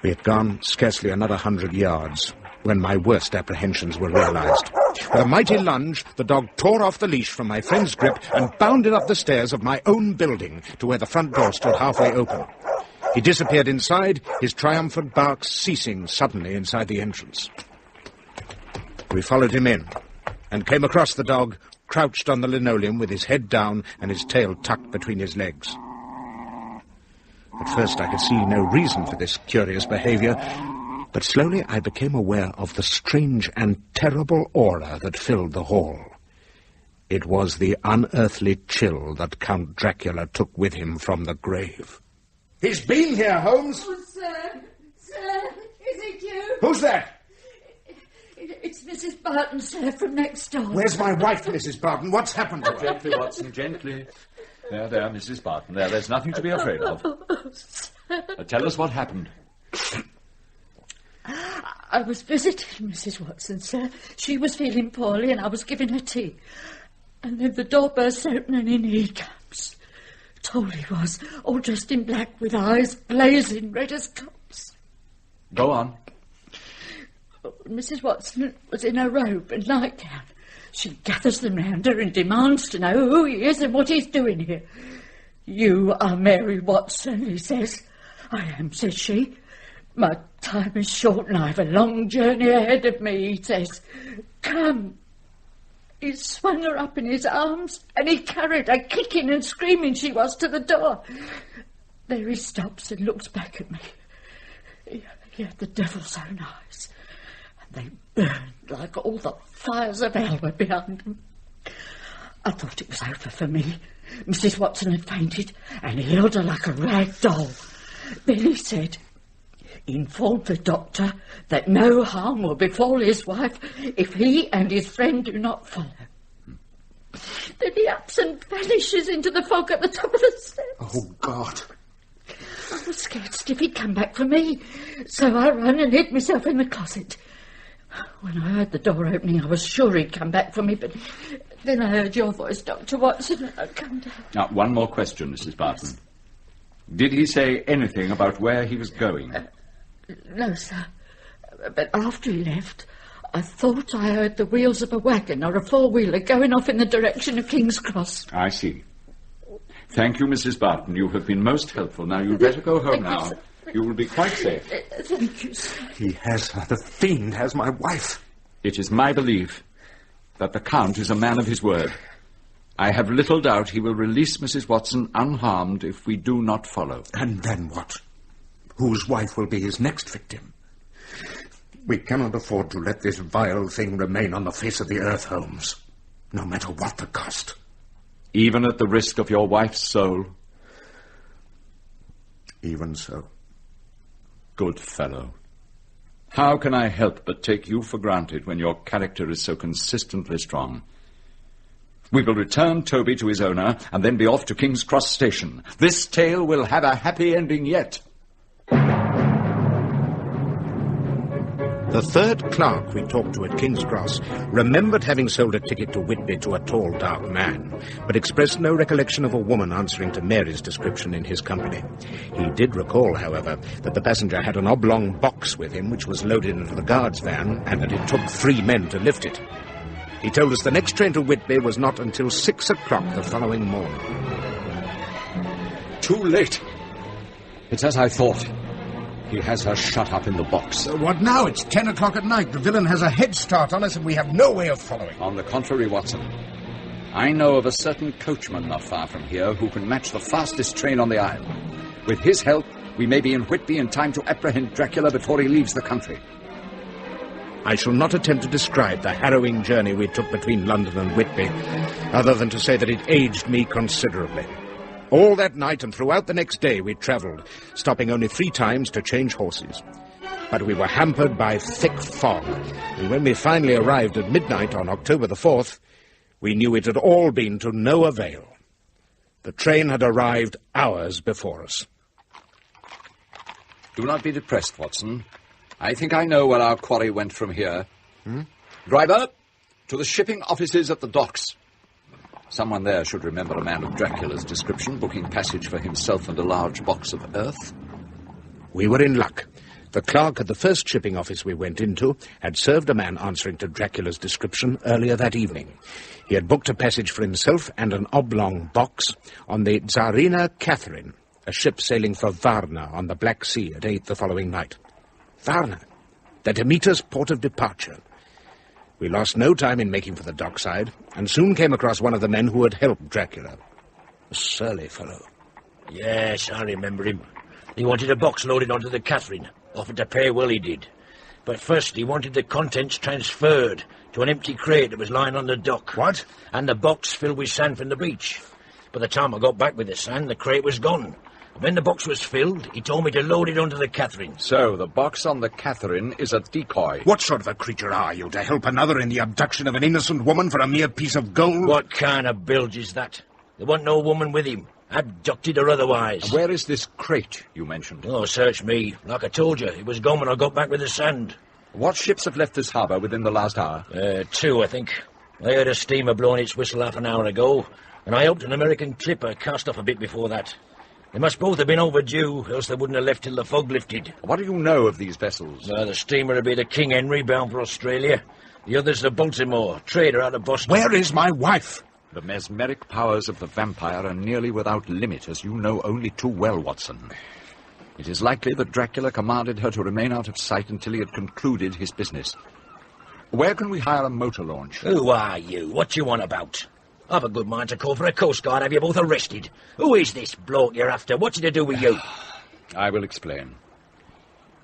Speaker 2: We had gone scarcely another 100 yards when my worst apprehensions were realized. With a mighty lunge, the dog tore off the leash from my friend's grip and bounded up the stairs of my own building to where the front door stood halfway open. He disappeared inside, his triumphant bark ceasing suddenly inside the entrance. We followed him in and came across the dog, crouched on the linoleum with his head down and his tail tucked between his legs. At first I could see no reason for this curious behavior, but slowly I became aware of the strange and terrible aura that filled the hall. It was the unearthly chill that Count Dracula took with him from the grave.
Speaker 9: He's been here, Holmes.
Speaker 12: Oh, sir, is it you?
Speaker 9: Who's that?
Speaker 12: It's Mrs. Barton, sir, from next door.
Speaker 9: Where's my wife, Mrs. Barton? What's happened to her?
Speaker 3: Gently, Watson, gently. There, Mrs. Barton. There's nothing to be afraid of. Tell us what happened.
Speaker 12: I was visiting Mrs. Watson, sir. She was feeling poorly and I was giving her tea. And then the door bursts open and in he comes. Tall he was, all dressed in black with eyes blazing red as coals.
Speaker 3: Go on.
Speaker 12: Mrs. Watson was in her robe and nightgown. She gathers them round her and demands to know who he is and what he's doing here. You are Mary Watson, he says. I am, says she. My time is short and I have a long journey ahead of me, he says. Come. He swung her up in his arms and he carried her, kicking and screaming she was, to the door. There he stops and looks back at me. He had the devil's own eyes. They burned like all the fires of hell were behind them. I thought it was over for me. Mrs. Watson had fainted, and he held her like a rag doll. Then he said, inform the doctor that no harm will befall his wife if he and his friend do not follow. Then he ups and vanishes into the fog at the top of the steps.
Speaker 9: Oh, God.
Speaker 12: I was scared stiff he'd come back for me, so I ran and hid myself in the closet. When I heard the door opening, I was sure he'd come back for me, but then I heard your voice, Dr. Watson, and I'd come down.
Speaker 3: Now, one more question, Mrs. Barton. Yes. Did he say anything about where he was going?
Speaker 12: No, sir. But after he left, I thought I heard the wheels of a wagon or a four-wheeler going off in the direction of King's Cross.
Speaker 3: I see. Thank you, Mrs. Barton. You have been most helpful. Now, you'd better go home now. You will be quite safe.
Speaker 12: Thank you, sir.
Speaker 9: He has her. The fiend has my wife.
Speaker 3: It is my belief that the Count is a man of his word. I have little doubt he will release Mrs. Watson unharmed if we do not follow.
Speaker 9: And then what? Whose wife will be his next victim? We cannot afford to let this vile thing remain on the face of the earth, Holmes, no matter what the cost.
Speaker 3: Even at the risk of your wife's soul?
Speaker 9: Even so.
Speaker 3: Good fellow. How can I help but take you for granted when your character is so consistently strong? We will return Toby to his owner and then be off to King's Cross Station. This tale will have a happy ending yet.
Speaker 2: The third clerk we talked to at King's Cross remembered having sold a ticket to Whitby to a tall, dark man, but expressed no recollection of a woman answering to Mary's description in his company. He did recall, however, that the passenger had an oblong box with him which was loaded into the guard's van, and that it took 3 men to lift it. He told us the next train to Whitby was not until 6 o'clock the following morning.
Speaker 3: Too late. It's as I thought. He has her shut up in the box.
Speaker 9: What now? It's 10 o'clock at night. The villain has a head start on us and we have no way of following.
Speaker 3: On the contrary, Watson. I know of a certain coachman not far from here who can match the fastest train on the isle. With his help, we may be in Whitby in time to apprehend Dracula before he leaves the country.
Speaker 2: I shall not attempt to describe the harrowing journey we took between London and Whitby, other than to say that it aged me considerably. All that night and throughout the next day we travelled, stopping only 3 times to change horses. But we were hampered by thick fog, and when we finally arrived at midnight on October the 4th, we knew it had all been to no avail. The train had arrived hours before us.
Speaker 3: Do not be depressed, Watson. I think I know where our quarry went from here. Driver, to the shipping offices at the docks. Someone there should remember a man of Dracula's description, booking passage for himself and a large box of earth.
Speaker 2: We were in luck. The clerk at the first shipping office we went into had served a man answering to Dracula's description earlier that evening. He had booked a passage for himself and an oblong box on the Tsarina Catherine, a ship sailing for Varna on the Black Sea at 8 the following night. Varna, the Demeter's port of departure. We lost no time in making for the dockside, and soon came across one of the men who had helped Dracula. A surly fellow.
Speaker 13: Yes, I remember him. He wanted a box loaded onto the Catherine. Offered to pay well, he did. But first he wanted the contents transferred to an empty crate that was lying on the dock.
Speaker 2: What?
Speaker 13: And the box filled with sand from the beach. By the time I got back with the sand, the crate was gone. And when the box was filled, he told me to load it onto the Catherine.
Speaker 3: So, the box on the Catherine is a decoy.
Speaker 2: What sort of a creature are you, to help another in the abduction of an innocent woman for a mere piece of gold?
Speaker 13: What kind of bilge is that? There wasn't no woman with him, abducted or otherwise.
Speaker 3: And where is this crate you mentioned?
Speaker 13: Oh, search me. Like I told you, it was gone when I got back with the sand.
Speaker 3: What ships have left this harbour within the last hour?
Speaker 13: 2, I think. I heard a steamer blowing its whistle half an hour ago, and I hoped an American clipper cast off a bit before that. They must both have been overdue, else they wouldn't have left till the fog lifted.
Speaker 3: What do you know of these vessels?
Speaker 13: The steamer would be the King Henry, bound for Australia. The other's the Baltimore, trader out of Boston.
Speaker 2: Where is my wife?
Speaker 3: The mesmeric powers of the vampire are nearly without limit, as you know only too well, Watson. It is likely that Dracula commanded her to remain out of sight until he had concluded his business. Where can we hire a motor launch?
Speaker 13: Who are you? What you want about? I've a good mind to call for a Coast Guard, have you both arrested. Who is this bloke you're after? What's it to do with you?
Speaker 3: I will explain.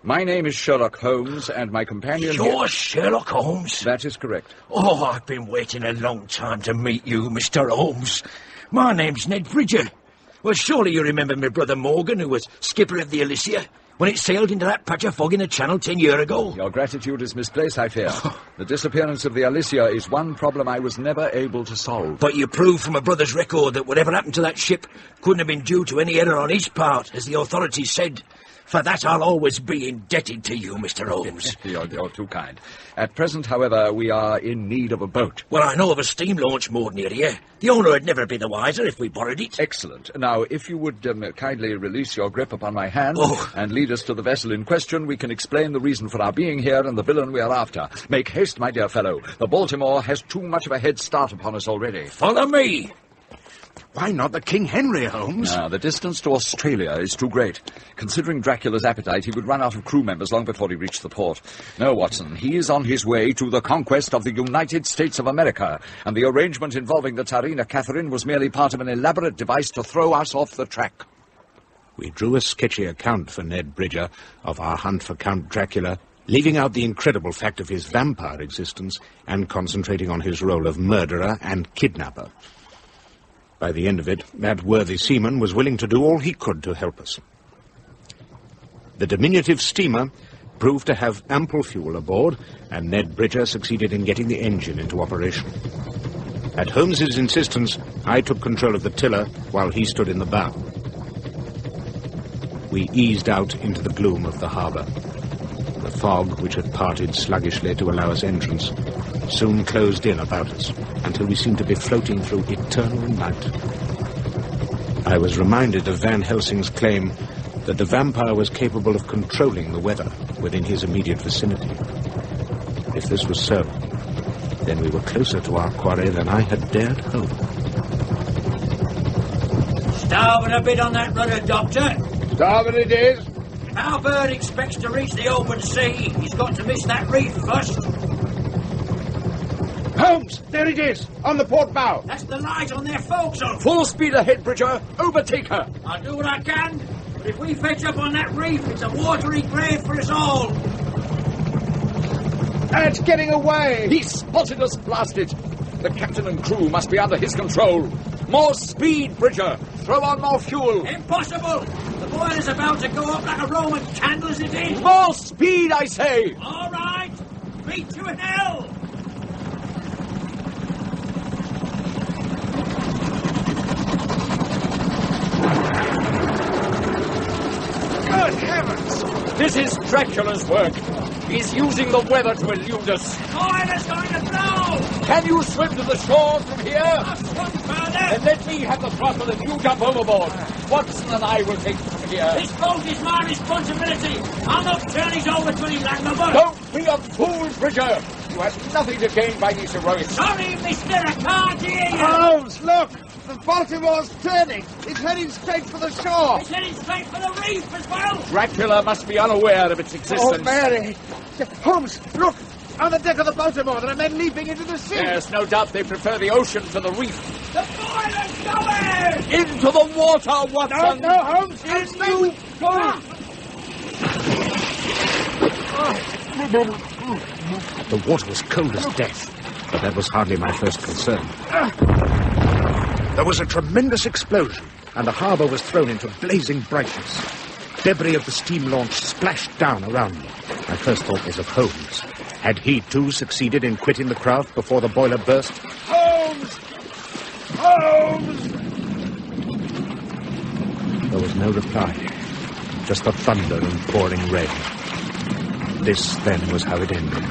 Speaker 3: My name is Sherlock Holmes, and my companion...
Speaker 13: You're Sherlock Holmes?
Speaker 3: That is correct.
Speaker 13: Oh, I've been waiting a long time to meet you, Mr. Holmes. My name's Ned Bridger. Well, surely you remember my brother Morgan, who was skipper of the Alicia, when it sailed into that patch of fog in the Channel 10 years ago.
Speaker 3: Your gratitude is misplaced, I fear. The disappearance of the Alicia is one problem I was never able to solve.
Speaker 13: But you proved from a brother's record that whatever happened to that ship couldn't have been due to any error on his part, as the authorities said. For that I'll always be indebted to you, Mr. Holmes.
Speaker 3: You're too kind. At present, however, we are in need of a boat.
Speaker 13: Well, I know of a steam launch moored near here. The owner would never be the wiser if we borrowed it.
Speaker 3: Excellent. Now, if you would kindly release your grip upon my hand and lead us to the vessel in question, we can explain the reason for our being here and the villain we are after. Make haste, my dear fellow. The Baltimore has too much of a head start upon us already.
Speaker 13: Follow me.
Speaker 2: Why not the King Henry, Holmes?
Speaker 3: The distance to Australia is too great. Considering Dracula's appetite, he would run out of crew members long before he reached the port. No, Watson, he is on his way to the conquest of the United States of America, and the arrangement involving the Tsarina Catherine was merely part of an elaborate device to throw us off the track.
Speaker 2: We drew a sketchy account for Ned Bridger of our hunt for Count Dracula, leaving out the incredible fact of his vampire existence and concentrating on his role of murderer and kidnapper. By the end of it, that worthy seaman was willing to do all he could to help us. The diminutive steamer proved to have ample fuel aboard, and Ned Bridger succeeded in getting the engine into operation. At Holmes's insistence, I took control of the tiller while he stood in the bow. We eased out into the gloom of the harbour. The fog, which had parted sluggishly to allow us entrance, soon closed in about us until we seemed to be floating through eternal night. I was reminded of Van Helsing's claim that the vampire was capable of controlling the weather within his immediate vicinity. If this was so, then we were closer to our quarry than I had dared hope.
Speaker 13: Starboard a bit on that rudder, Doctor.
Speaker 2: Starboard it is.
Speaker 13: If our bird expects to reach the open sea, he's got to miss that reef first.
Speaker 2: Holmes, there it is, on the port bow.
Speaker 13: That's the light on their forecastle.
Speaker 3: Full speed ahead, Bridger. Overtake her.
Speaker 13: I'll do what I can, but if we fetch up on that reef, it's a watery grave for us all.
Speaker 3: That's getting away! He spotted us, blast it! The captain and crew must be under his control. More speed, Bridger! Throw on more fuel!
Speaker 13: Impossible! The boiler's about to go up like a Roman candle as it is!
Speaker 3: More speed, I say!
Speaker 13: All right! Beat you in hell!
Speaker 3: Good heavens! This is Dracula's work. He's using the weather to elude us.
Speaker 13: Boiler's going to blow!
Speaker 3: Can you swim to the shore from here?
Speaker 13: I'll swim further!
Speaker 3: Then let me have the throttle and you jump overboard. Watson and I will take it from here.
Speaker 13: This boat is my responsibility. I'll not turn it over till he's like the boat.
Speaker 3: Don't be a fool, Bridger. You have nothing to gain by these heroics.
Speaker 13: Sorry, mister, I can't hear you.
Speaker 3: Holmes, look! The Baltimore's turning. It's heading straight for the shore.
Speaker 13: It's heading straight for the reef as well.
Speaker 3: Dracula must be unaware of its existence.
Speaker 9: Oh, Mary! Holmes, look! On the deck of the Baltimore, there are men leaping into the sea.
Speaker 3: Yes, no doubt they prefer the ocean to the reef.
Speaker 13: The boiler's going!
Speaker 3: Into the water, Watson!
Speaker 9: No, Holmes!
Speaker 3: You go!
Speaker 2: The water was cold as death, but that was hardly my first concern. There was a tremendous explosion, and the harbour was thrown into blazing brightness. Debris of the steam launch splashed down around me. My first thought was of Holmes. Had he, too, succeeded in quitting the craft before the boiler burst?
Speaker 9: Holmes! Holmes!
Speaker 2: There was no reply, just the thunder and pouring rain. This, then, was how it ended.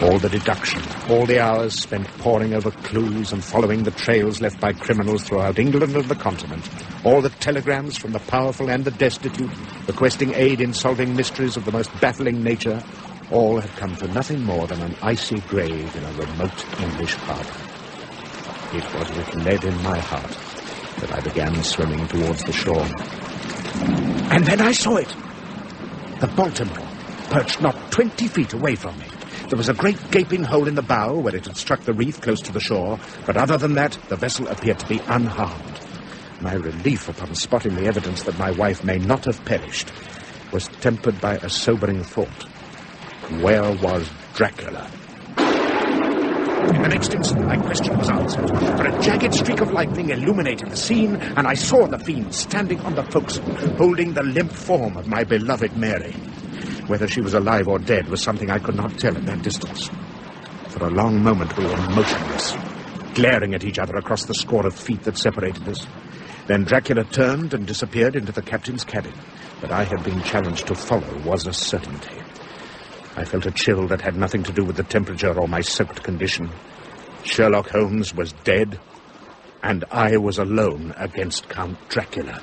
Speaker 2: All the deduction, all the hours spent poring over clues and following the trails left by criminals throughout England and the continent, all the telegrams from the powerful and the destitute, requesting aid in solving mysteries of the most baffling nature, all had come to nothing more than an icy grave in a remote English harbour. It was with lead in my heart that I began swimming towards the shore. And then I saw it! The Baltimore, perched not 20 feet away from me. There was a great gaping hole in the bow where it had struck the reef close to the shore, but other than that, the vessel appeared to be unharmed. My relief upon spotting the evidence that my wife may not have perished was tempered by a sobering thought. Where was Dracula? In the next instant, my question was answered, for a jagged streak of lightning illuminated the scene, and I saw the fiend standing on the forecastle, holding the limp form of my beloved Mary. Whether she was alive or dead was something I could not tell at that distance. For a long moment we were motionless, glaring at each other across the score of feet that separated us. Then Dracula turned and disappeared into the captain's cabin. That I had been challenged to follow was a certainty. I felt a chill that had nothing to do with the temperature or my soaked condition. Sherlock Holmes was dead, and I was alone against Count Dracula.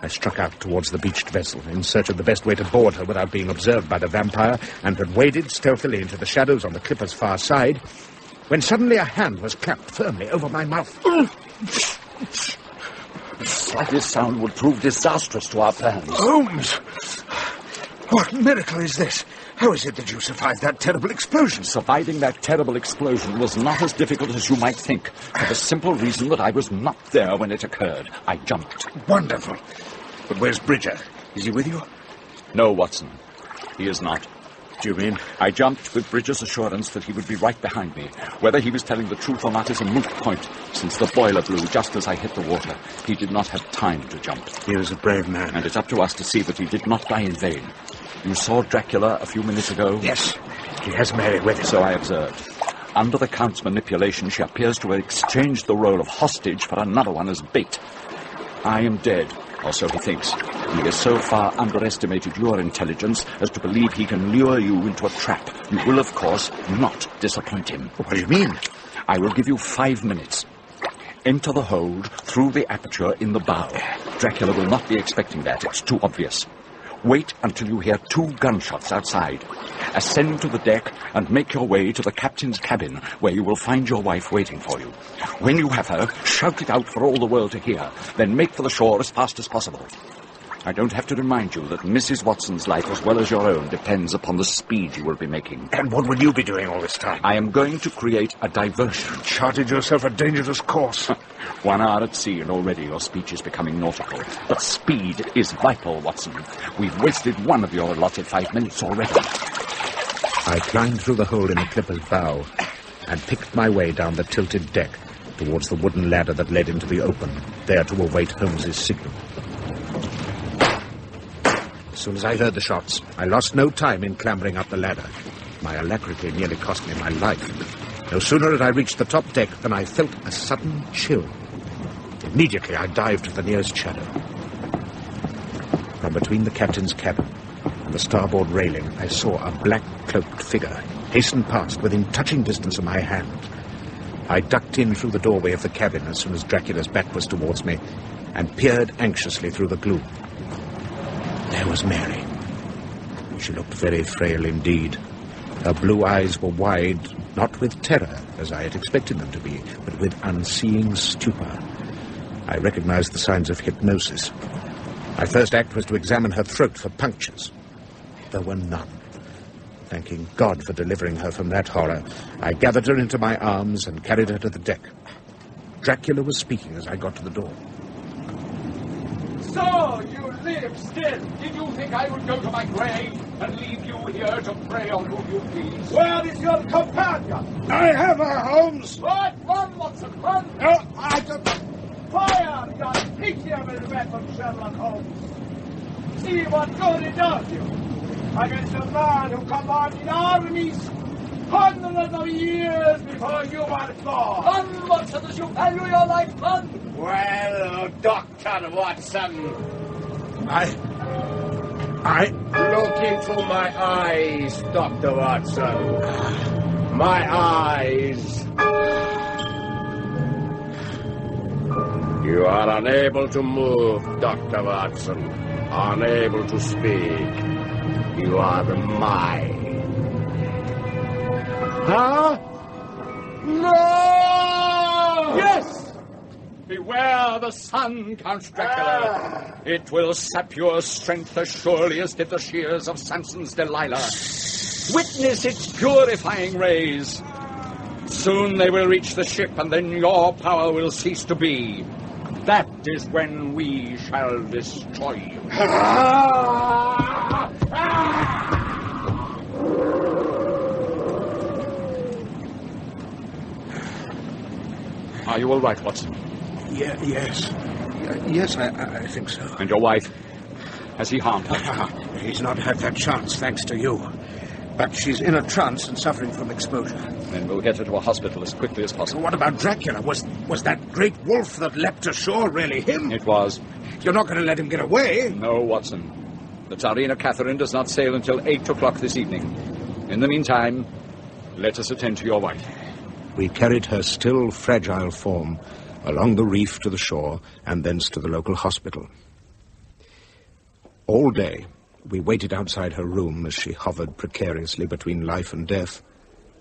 Speaker 2: I struck out towards the beached vessel in search of the best way to board her without being observed by the vampire, and had waded stealthily into the shadows on the clipper's far side, when suddenly a hand was clapped firmly over my mouth.
Speaker 3: The slightest sound would prove disastrous to our plans.
Speaker 9: Holmes! What miracle is this? How is it that you survived that terrible explosion?
Speaker 3: Surviving that terrible explosion was not as difficult as you might think, for the simple reason that I was not there when it occurred. I jumped.
Speaker 9: Wonderful. But where's Bridger? Is he with you?
Speaker 3: No, Watson. He is not.
Speaker 9: Do you mean?
Speaker 3: I jumped with Bridger's assurance that he would be right behind me. Whether he was telling the truth or not is a moot point, since the boiler blew just as I hit the water. He did not have time to jump.
Speaker 9: He was a brave man.
Speaker 3: And it's up to us to see that he did not die in vain. You saw Dracula a few minutes ago?
Speaker 9: Yes. He has Mary with him.
Speaker 3: So I observed. Under the Count's manipulation, she appears to have exchanged the role of hostage for another one as bait. I am dead, or so he thinks. He has so far underestimated your intelligence as to believe he can lure you into a trap. You will, of course, not disappoint him.
Speaker 9: What do you mean?
Speaker 3: I will give you 5 minutes. Enter the hold through the aperture in the bow. Dracula will not be expecting that. It's too obvious. Wait until you hear 2 gunshots outside. Ascend to the deck and make your way to the captain's cabin, where you will find your wife waiting for you. When you have her, shout it out for all the world to hear. Then make for the shore as fast as possible. I don't have to remind you that Mrs. Watson's life, as well as your own, depends upon the speed you will be making.
Speaker 9: And what will you be doing all this time?
Speaker 3: I am going to create a diversion.
Speaker 9: Charted yourself a dangerous course.
Speaker 3: 1 hour at sea, and already your speech is becoming nautical. But speed is vital, Watson. We've wasted one of your allotted 5 minutes already.
Speaker 2: I climbed through the hole in the clipper's bow and picked my way down the tilted deck towards the wooden ladder that led into the open, there to await Holmes's signal. As soon as I heard the shots, I lost no time in clambering up the ladder. My alacrity nearly cost me my life. No sooner had I reached the top deck than I felt a sudden chill. Immediately I dived to the nearest shadow. From between the captain's cabin and the starboard railing, I saw a black-cloaked figure hasten past within touching distance of my hand. I ducked in through the doorway of the cabin as soon as Dracula's back was towards me and peered anxiously through the gloom. There was Mary. She looked very frail indeed. Her blue eyes were wide, not with terror, as I had expected them to be, but with unseeing stupor. I recognized the signs of hypnosis. My first act was to examine her throat for punctures. There were none. Thanking God for delivering her from that horror, I gathered her into my arms and carried her to the deck. Dracula was speaking as I got to the door.
Speaker 14: So, you live still. Did you think I would go to my grave and leave you here to prey on whom you please? Where is your companion?
Speaker 9: I have her, Holmes.
Speaker 14: What? Run, Watson, run!
Speaker 9: No, I don't...
Speaker 14: Fire, your pitiable weapon, Sherlock Holmes. See what good it does you. Against a man who commanded armies hundreds of years before you were born. Run, Watson, as you value your life, run!
Speaker 7: Well, Dr. Watson.
Speaker 14: Look into my eyes, Dr. Watson. My eyes. You are unable to move, Dr. Watson. Unable to speak. You are mine. Huh? No! Yes! Beware the sun, Count Dracula. It will sap your strength as surely as did the shears of Samson's Delilah. Witness its purifying rays. Soon they will reach the ship, and then your power will cease to be. That is when we shall destroy you. Are you all right, Watson?
Speaker 2: Yes. Yes, I think so.
Speaker 3: And your wife? Has he harmed her?
Speaker 2: He's not had that chance, thanks to you. But she's in a trance and suffering from exposure.
Speaker 3: Then we'll get her to a hospital as quickly as possible.
Speaker 2: What about Dracula? Was that great wolf that leapt ashore really him?
Speaker 3: It was.
Speaker 2: You're not going to let him get away?
Speaker 3: No, Watson. The Tsarina Catherine does not sail until 8 o'clock this evening. In the meantime, let us attend to your wife.
Speaker 2: We carried her still fragile form along the reef to the shore and thence to the local hospital. All day, we waited outside her room as she hovered precariously between life and death.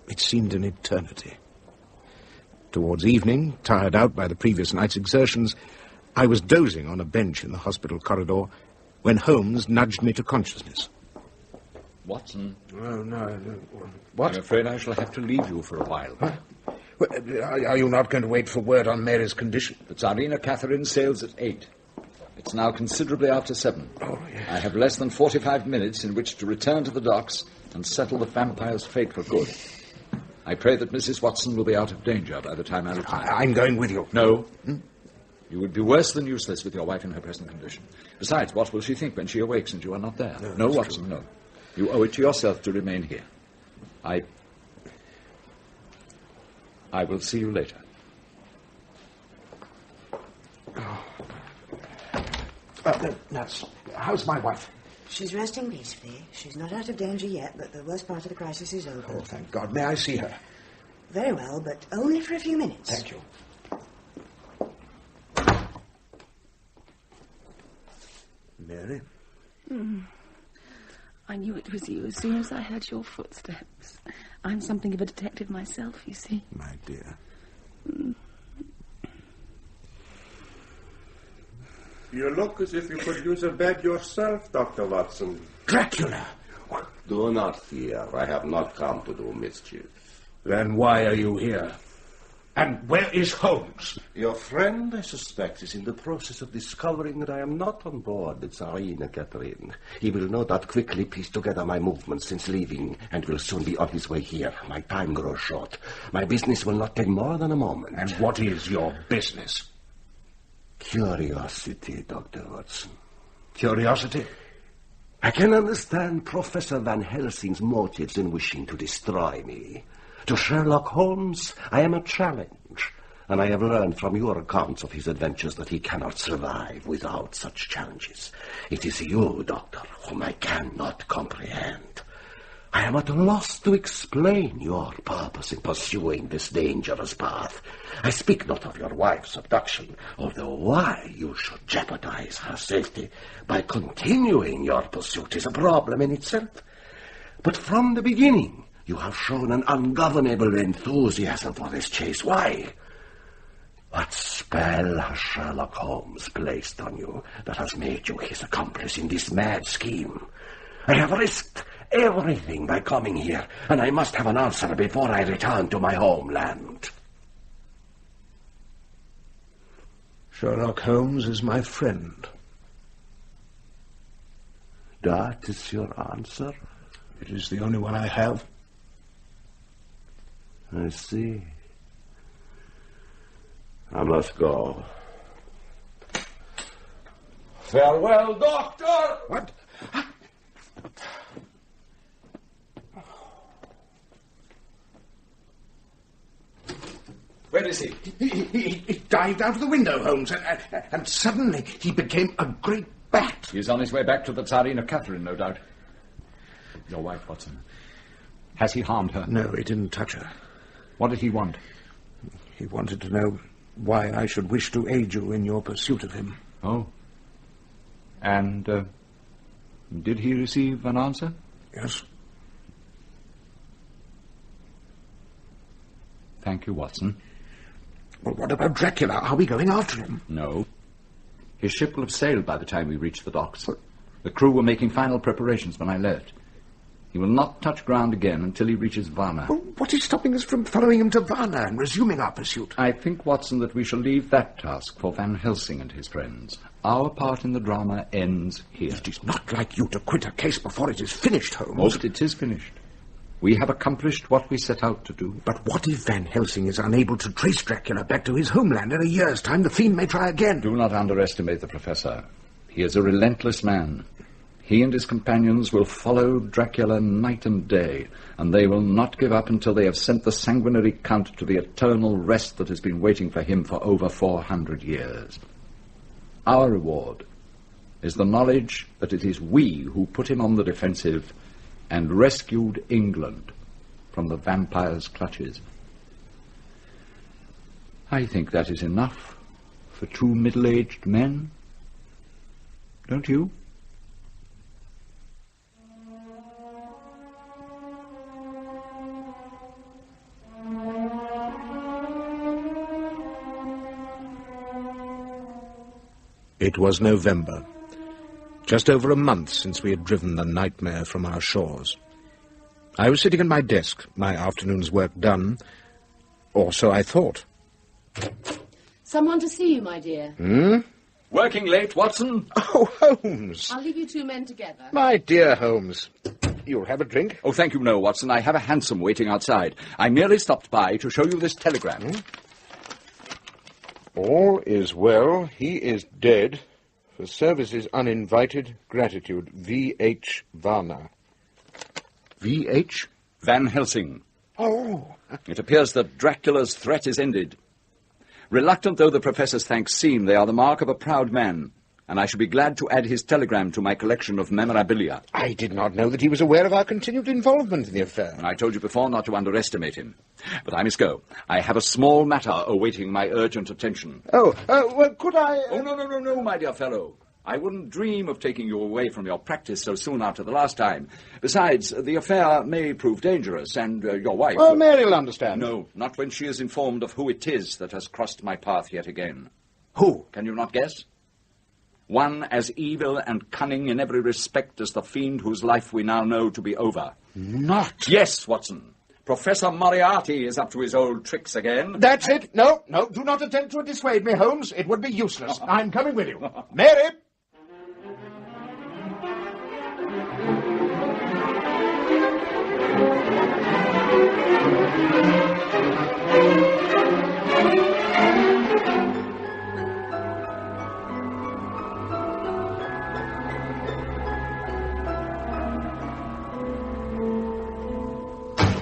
Speaker 2: It seemed an eternity. Towards evening, tired out by the previous night's exertions, I was dozing on a bench in the hospital corridor when Holmes nudged me to consciousness.
Speaker 3: Watson?
Speaker 2: Oh, no. What?
Speaker 3: I'm afraid I shall have to leave you for a while.
Speaker 2: Huh? Are you not going to wait for word on Mary's condition?
Speaker 3: The Tsarina Catherine sails at 8. It's now considerably after 7.
Speaker 2: Oh, yes.
Speaker 3: I have less than 45 minutes in which to return to the docks and settle the vampire's fate for good. I pray that Mrs. Watson will be out of danger by the time I return.
Speaker 2: I'm going with you.
Speaker 3: No. You would be worse than useless with your wife in her present condition. Besides, what will she think when she awakes and you are not there? No, Watson, no. You owe it to yourself to remain here. I will see you later.
Speaker 2: Nurse, how's my wife?
Speaker 15: She's resting peacefully. She's not out of danger yet, but the worst part of the crisis is over.
Speaker 2: Oh, thank God. May I see her?
Speaker 15: Very well, but only for a few minutes.
Speaker 2: Thank you. Mary?
Speaker 16: I knew it was you as soon as I heard your footsteps. I'm something of a detective myself, you see.
Speaker 2: My dear.
Speaker 17: You look as if you could use a bed yourself, Dr. Watson.
Speaker 2: Dracula!
Speaker 17: Do not fear. I have not come to do mischief.
Speaker 2: Then why are you here? And where is Holmes?
Speaker 10: Your friend, I suspect, is in the process of discovering that I am not on board the Tsarina Catherine. He will no doubt quickly piece together my movements since leaving, and will soon be on his way here. My time grows short. My business will not take more than a moment.
Speaker 9: And what is your business?
Speaker 10: Curiosity, Dr. Watson.
Speaker 9: Curiosity?
Speaker 10: I can understand Professor Van Helsing's motives in wishing to destroy me. To Sherlock Holmes, I am a challenge. And I have learned from your accounts of his adventures that he cannot survive without such challenges. It is you, Doctor, whom I cannot comprehend. I am at a loss to explain your purpose in pursuing this dangerous path. I speak not of your wife's abduction, although why you should jeopardize her safety by continuing your pursuit is a problem in itself. But from the beginning, you have shown an ungovernable enthusiasm for this chase. Why? What spell has Sherlock Holmes placed on you that has made you his accomplice in this mad scheme? I have risked everything by coming here, and I must have an answer before I return to my homeland.
Speaker 2: Sherlock Holmes is my friend.
Speaker 10: That is your answer?
Speaker 2: It is the only one I have.
Speaker 10: I see. I must go.
Speaker 3: Farewell, Doctor!
Speaker 9: What?
Speaker 3: Where is he?
Speaker 9: He dived out of the window, Holmes, and suddenly he became a great bat.
Speaker 3: He's on his way back to the Tsarina Catherine, no doubt. Your wife, Watson. Has he harmed her?
Speaker 2: No, he didn't touch her.
Speaker 3: What did he want?
Speaker 2: He wanted to know why I should wish to aid you in your pursuit of him.
Speaker 3: Oh. And, did he receive an answer?
Speaker 2: Yes.
Speaker 3: Thank you, Watson.
Speaker 2: Well, what about Dracula? Are we going after him?
Speaker 3: No. His ship will have sailed by the time we reach the docks. The crew were making final preparations when I left. He will not touch ground again until he reaches Varna.
Speaker 2: Well, what is stopping us from following him to Varna and resuming our pursuit?
Speaker 3: I think, Watson, that we shall leave that task for Van Helsing and his friends. Our part in the drama ends here.
Speaker 2: It is not like you to quit a case before it is finished, Holmes.
Speaker 3: Oh, but it is finished. We have accomplished what we set out to do.
Speaker 2: But what if Van Helsing is unable to trace Dracula back to his homeland in a year's time? The fiend may try again.
Speaker 3: Do not underestimate the Professor. He is a relentless man. He and his companions will follow Dracula night and day, and they will not give up until they have sent the sanguinary Count to the eternal rest that has been waiting for him for over 400 years. Our reward is the knowledge that it is we who put him on the defensive and rescued England from the vampire's clutches. I think that is enough for two middle-aged men. Don't you?
Speaker 2: It was November, just over a month since we had driven the nightmare from our shores. I was sitting at my desk, my afternoon's work done, or so I thought.
Speaker 18: Someone to see you, my dear.
Speaker 3: Working late, Watson?
Speaker 2: Oh, Holmes.
Speaker 18: I'll leave you two men together.
Speaker 2: My dear Holmes, you'll have a drink?
Speaker 3: Oh, thank you, no, Watson. I have a hansom waiting outside. I merely stopped by to show you this telegram.
Speaker 2: All is well. He is dead. For services uninvited, gratitude. V.H. Varna. V.H.?
Speaker 3: Van Helsing.
Speaker 2: Oh.
Speaker 3: It appears that Dracula's threat is ended. Reluctant though the Professor's thanks seem, they are the mark of a proud man, and I shall be glad to add his telegram to my collection of memorabilia.
Speaker 2: I did not know that he was aware of our continued involvement in the affair.
Speaker 3: I told you before not to underestimate him. But I must go. I have a small matter awaiting my urgent attention.
Speaker 2: Well, could I...
Speaker 3: Oh, no, my dear fellow. I wouldn't dream of taking you away from your practice so soon after the last time. Besides, the affair may prove dangerous, and your wife...
Speaker 2: Well, Mary'll understand.
Speaker 3: No, not when she is informed of who it is that has crossed my path yet again.
Speaker 2: Who?
Speaker 3: Can you not guess? One as evil and cunning in every respect as the fiend whose life we now know to be over.
Speaker 2: Not?
Speaker 3: Yes, Watson.
Speaker 14: Professor Moriarty is up to his old tricks again.
Speaker 9: That's it. No, do not attempt to dissuade me, Holmes. It would be useless. I'm coming with you. Mary!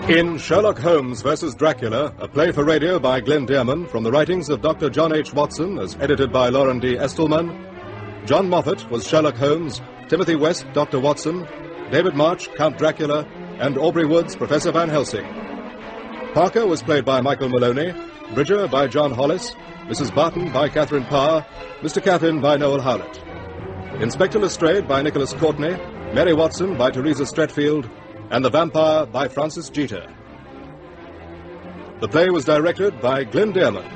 Speaker 1: In Sherlock Holmes vs. Dracula, a play for radio by Glyn Dearman from the writings of Dr. John H. Watson as edited by Loren D. Estleman, John Moffat was Sherlock Holmes, Timothy West, Dr. Watson, David March, Count Dracula, and Aubrey Woods, Professor Van Helsing. Parker was played by Michael Maloney, Bridger by John Hollis, Mrs. Barton by Catherine Parr, Mr. Caffin by Noel Howlett. Inspector Lestrade by Nicholas Courtney, Mary Watson by Teresa Stretfield, and The Vampire by Francis Jeter. The play was directed by Glyn Dearman.